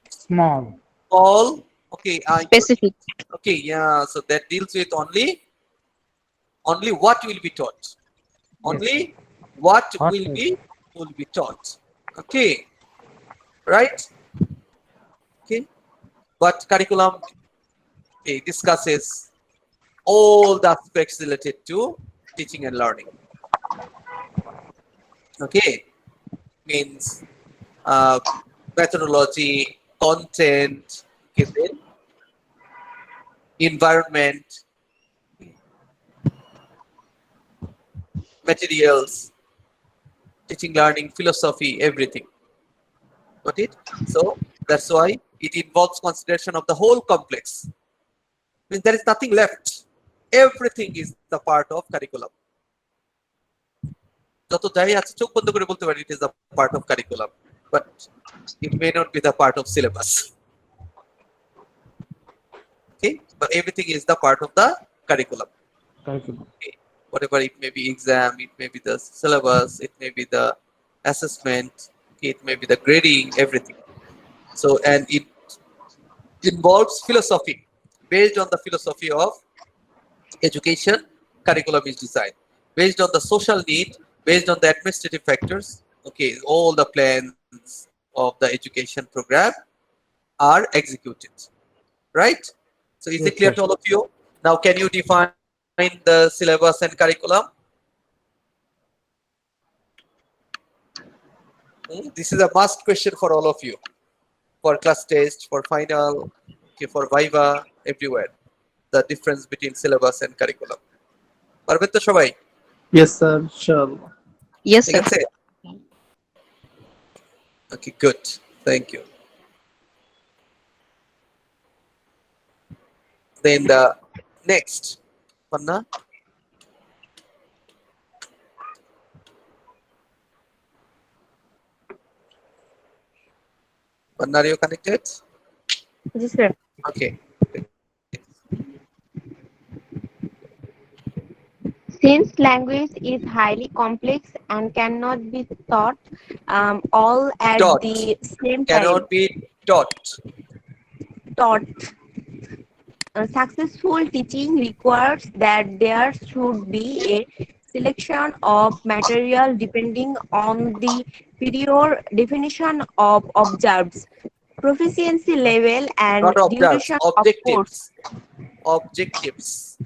Small. small. Okay, Specific. okay, yeah. So that deals with only what will be taught. Only what will be taught. Okay, right? Okay, but curriculum discusses all the aspects related to teaching and learning. Okay, means methodology, content, given, environment, materials, teaching, learning, philosophy, everything. Got it? So that's why it involves consideration of the whole complex. Means there is nothing left. Everything is the part of curriculum. It is the part of curriculum, but it may not be the part of syllabus. Okay, but everything is the part of the curriculum. Okay. Whatever it may be, exam, it may be the syllabus, it may be the assessment, okay, it may be the grading, everything. So, and it involves philosophy. Based on the philosophy of education, curriculum is designed. Based on the social need, based on the administrative factors, okay, all the plans of the education program are executed, right? So is it clear to all of you? Now, can you define the syllabus and curriculum? This is a must question for all of you, for class test, for final, okay, for viva, everywhere. The difference between syllabus and curriculum. Parben to shobai? Yes, sir. Sure. Yes, sir. Okay, good. Thank you. Then the next, Panna. Panna, are you connected? Yes, sir. Okay. Since language is highly complex and cannot be taught all at the same time. Cannot be taught. Successful teaching requires that there should be a selection of material depending on the prior definition of objectives, proficiency level, and Not objectives, duration of course. Objectives.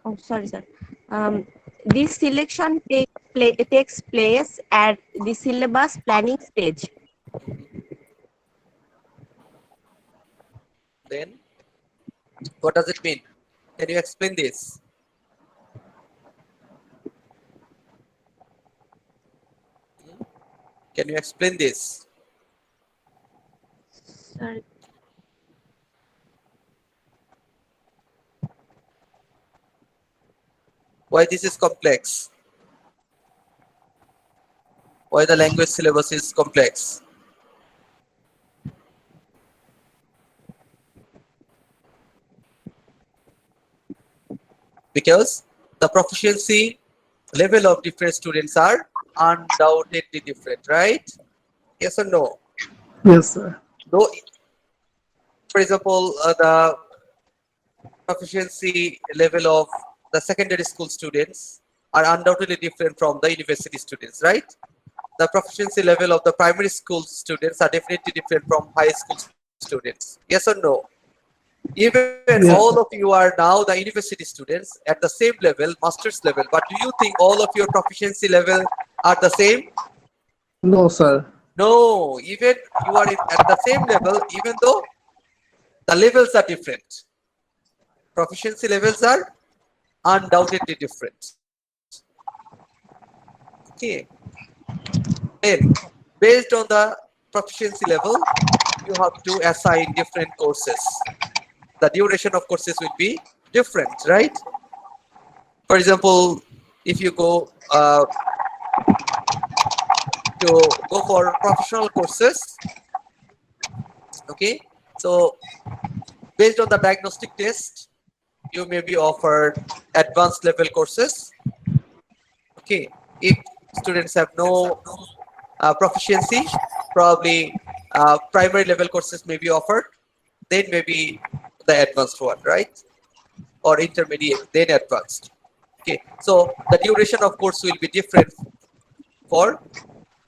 Oh, sorry, sir. This selection takes place at the syllabus planning stage. Then, what does it mean? Can you explain this? Can you explain this? Sorry. Why this is complex? Why the language syllabus is complex? Because the proficiency level of different students are undoubtedly different, right? Yes or no? Yes, sir. Though, for example, the proficiency level of the secondary school students are undoubtedly different from the university students, right? The proficiency level of the primary school students are definitely different from high school students. Yes or no? Even all of you are now the university students at the same level, master's level, but do you think all of your proficiency level are the same? No, sir. No, even you are at the same level, even though the levels are different. Proficiency levels are undoubtedly different. Okay. Then, based on the proficiency level, you have to assign different courses. The duration of courses will be different, right? For example, if you go for professional courses, okay, so based on the diagnostic test, you may be offered advanced level courses. Okay, if students have no proficiency, probably primary level courses may be offered, then maybe the advanced one, right? Or intermediate, then advanced. Okay, so the duration of course will be different for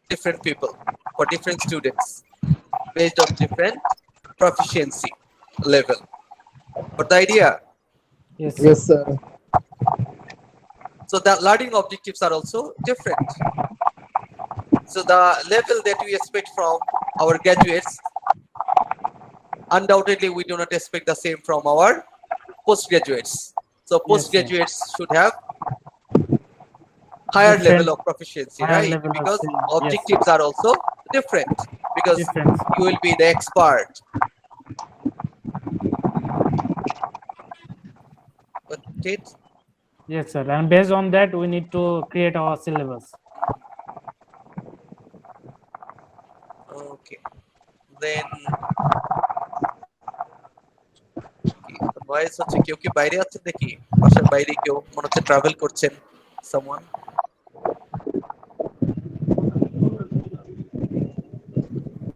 different people, for different students, based on different proficiency level. But the idea, Yes, sir. Yes, sir. so the learning objectives are also different. So the level that we expect from our graduates, undoubtedly we do not expect the same from our postgraduates. So postgraduates should have higher Different- level of proficiency, higher right? level of Because skill, yes. objectives are also different. Because Different. you will be the expert. Got it? Yes, sir. And based on that, we need to create our syllabus. Okay. Then voice হচ্ছে কেউ কি বাইরে আছেন নাকি বাসার বাইরে কেউ মনে হচ্ছে ট্রাভেল করছেন someone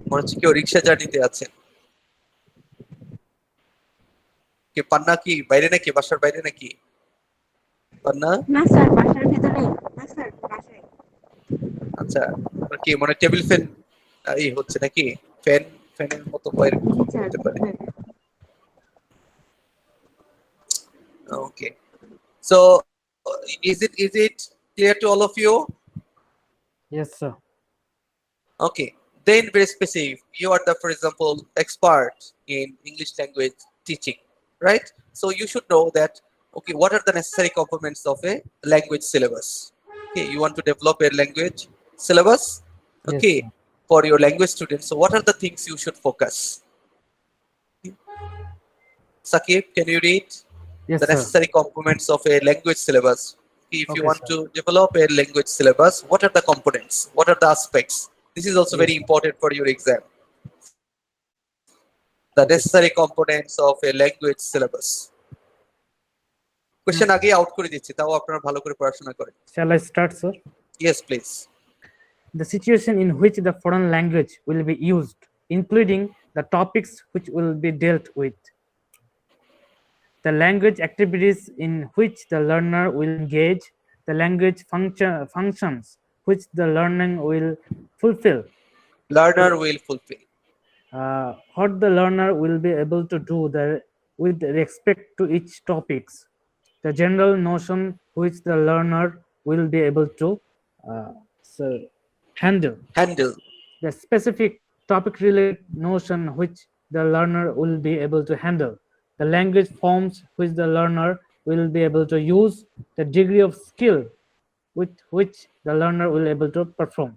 মনে হচ্ছে কেউ রিকশা জার্নিতে আছেন কে পান্না কি বাইরে নাকি বাসার বাইরে নাকি পান্না না স্যার বাসার ভিতরে না স্যার বাসায় আচ্ছা কি মনে টেবিল ফ্যান এই হচ্ছে নাকি ফ্যানের মতো বাইরে হতে পারে Okay, so is it clear to all of you? Yes, sir. Okay, then very specific. You are the, for example, expert in English language teaching, right? So you should know that. Okay, what are the necessary components of a language syllabus? Okay, you want to develop a language syllabus. Okay, Yes, for your language students. So what are the things you should focus? Sakib, can you read? Yes, The sir. necessary components of a language syllabus. If you Okay, want sir. to develop a language syllabus, what are the components? What are the aspects? This is also Yes. very important for your exam. The necessary components of a language syllabus. Question আগে out করে দিচ্ছি তাও আপনারা ভালো করে পড়াশোনা করেন. Shall I start, sir? Yes, please. The situation in which the foreign language will be used, including the topics which will be dealt with. The language activities in which the learner will engage, the language functions which the learning will fulfill, Learner will fulfill. what the learner will be able to do with respect to each topics, the general notion which the learner will be able to handle, the specific topic related notion which the learner will be able to handle, the language forms which the learner will be able to use, the degree of skill with which the learner will be able to perform.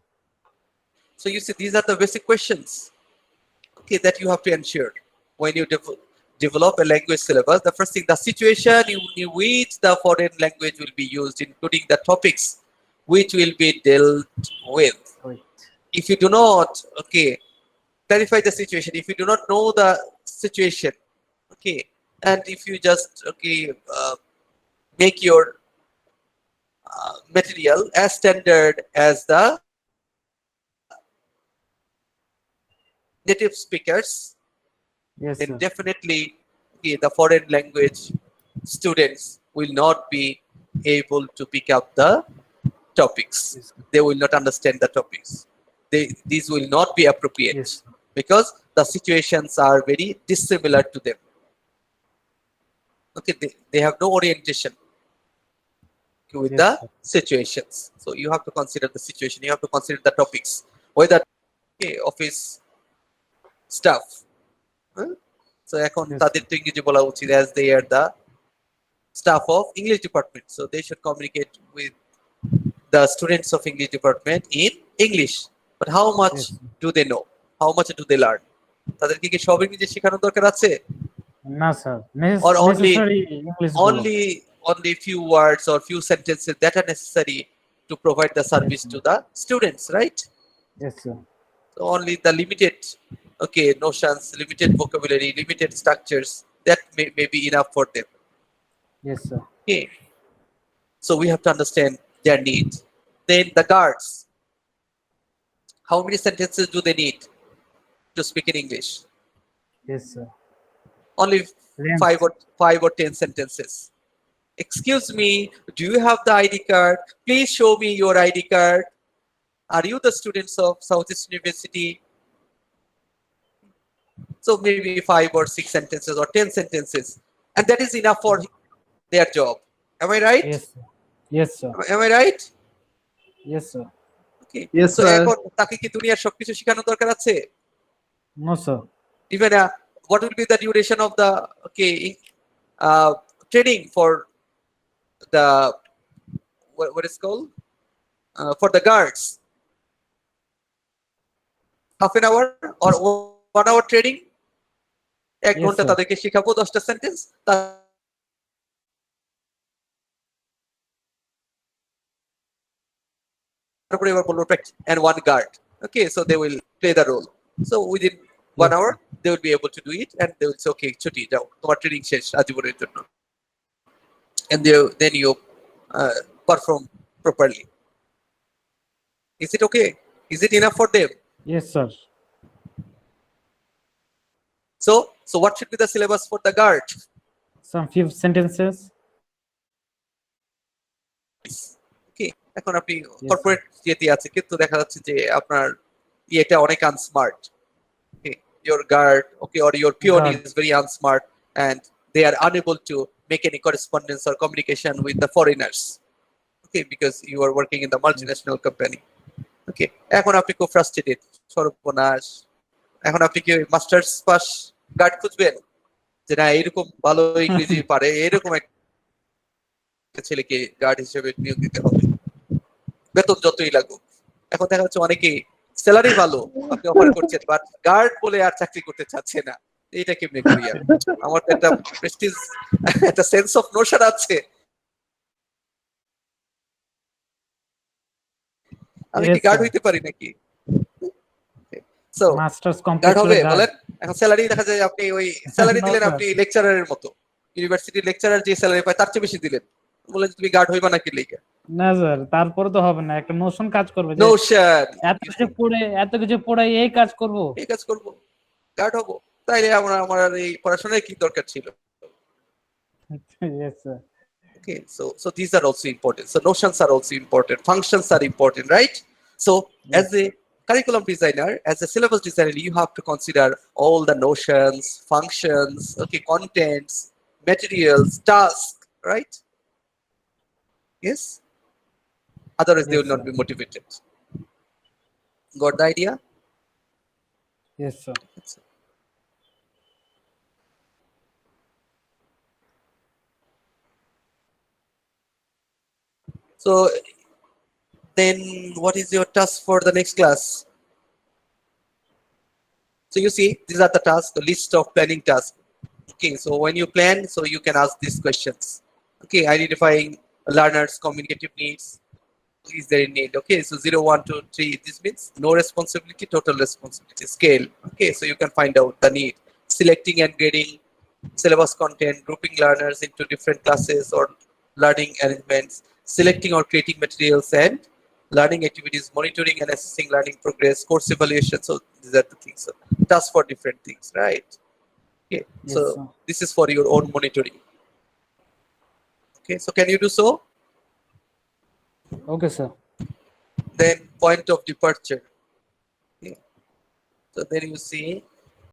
So you see, these are the basic questions, okay, that you have to ensure when you develop a language syllabus. The first thing, the situation in which the foreign language will be used, including the topics which will be dealt with. Right. If you do not, okay, clarify the situation. If you do not know the situation, okay, and if you just, okay, make your material as standard as the native speakers, Yes, then sir. definitely okay, the foreign language students will not be able to pick up the topics. Yes, sir. They will not understand the topics. These will not be appropriate Yes, sir. because the situations are very dissimilar to them. Okay, they have no orientation with Yes, the sir. situations. So you have to consider the situation. You have to consider the topics. whether office staff. So এখন Yes, তাদের তো ইংরেজি বলা উচিত as they are the staff of English department. So they should communicate with the students of English department in English. But how much yes. do they know? How much do they learn? তাদেরকে কি সব ইংরেজি শেখানোর দরকার আছে? না sir, Or only necessary English গুলো। only few words or few sentences that are necessary to provide the service Yes, to the students, right? Yes, sir. So only the limited notions, limited vocabulary, limited structures that may be enough for them. Yes, sir. Okay. So we have to understand their needs. Then the guards. How many sentences do they need to speak in English? Yes, sir. Only Length. 5 or 10 sentences. Excuse me, do you have the ID card? Please show me your ID card. Are you the students of Southeast University? So maybe 5 or 6 sentences or 10 sentences. And that is enough for their job. Am I right? Yes, sir. Yes, sir. Am I right? Yes, sir. Okay. Yes, So sir. এখন তাকে কি দুনিয়ার সবকিছু শেখানোর দরকার আছে? No, sir. Even what will be the duration of the training for the what is called for the guards? Half an hour or 1 hour training? 1 Yes, ঘন্টা sir. তাদেরকে শেখাবো 10টা সেন্টেন্স, তারপরে এবার বলবো practice and 1 guard. Okay, so they will play the role. So within 1 Yes, hour they will be able to do it and they will say okay ছুটি যাও, তোমার ট্রেনিং শেষ আজীবনের জন্য. And then you perform properly. Is it okay? Is it enough for them? Yes, sir. So what should be the syllabus for the guard? Some few sentences. Okay, এখন আপনি sir. Corporate যেতে আছে কিন্তু দেখা যাচ্ছে যে আপনার এটা অনেক unsmart. Okay, your guard, okay, or your peon Guard. is very unsmart and they are unable to make any correspondence or communication with the foreigners. Okay, because you are working in the multinational company. Okay, এখন আপনি খুব frustrated, সর্বনাশ। এখন আপনি কি masters pass guard খুঁজবেন যে না এরকম ভালো ইংরেজি পারে এরকম একটা ছেলেকে গার্ড হিসেবে নিয়োগ দিতে হবে, বেতন যতই লাগুক। এখন দেখা যাচ্ছে অনেকেই স্যালারি ভালো আপনি অফার করছেন বাট গার্ড বলে আর চাকরি করতে চাচ্ছে না। এটা কেমনে করি আমি? আমার তো একটা প্রেস্টিজ, একটা সেন্স অফ নোশন আছে, আমি কি Yes, গার্ড sir. হইতে পারি নাকি? সো Masters গার্ড complete হবে করে বলেন? এখন স্যালারি দেখা যায় আপনি ওই স্যালারি No, দিলেন sir. আপনি লেকচারারের মতো, ইউনিভার্সিটির লেকচারার যে স্যালারি পায় তার চেয়ে বেশি দিলেন, বলেন তুমি গার্ড হইবা নাকি লেখা? না স্যার, তারপরে তো হবে না, একটা নোশন কাজ করবে যে নোশন এত কিছু পড়ে এই কাজ করব, এই কাজ করব, গার্ড হব, তাইলে আমার আর এই পড়াশোনার কি দরকার ছিল? Yes, sir. Okay, so these are also important. So notions are also important. Functions are important, right? So as a curriculum designer, as a syllabus designer, you have to consider all the notions, functions, okay, contents, materials, tasks, right? Yes. Otherwise, they Yes, will not sir. be motivated. Got the idea? Yes, sir. So then what is your task for the next class? So you see, these are the tasks, the list of planning tasks. Okay, so when you plan, so you can ask these questions. Okay, identifying learners' communicative needs. Is there a need? Okay, so 0, 1, 2, 3, this means no responsibility, total responsibility, scale. Okay, so you can find out the need. Selecting and grading syllabus content, grouping learners into different classes or learning arrangements, selecting or creating materials and learning activities, monitoring and assessing learning progress, course evaluation. So these are the things. So tasks for different things, right? Okay, Yes, so sir. this is for your own monitoring. Okay, so can you do so? Okay, sir. Then point of departure. Okay. So then you see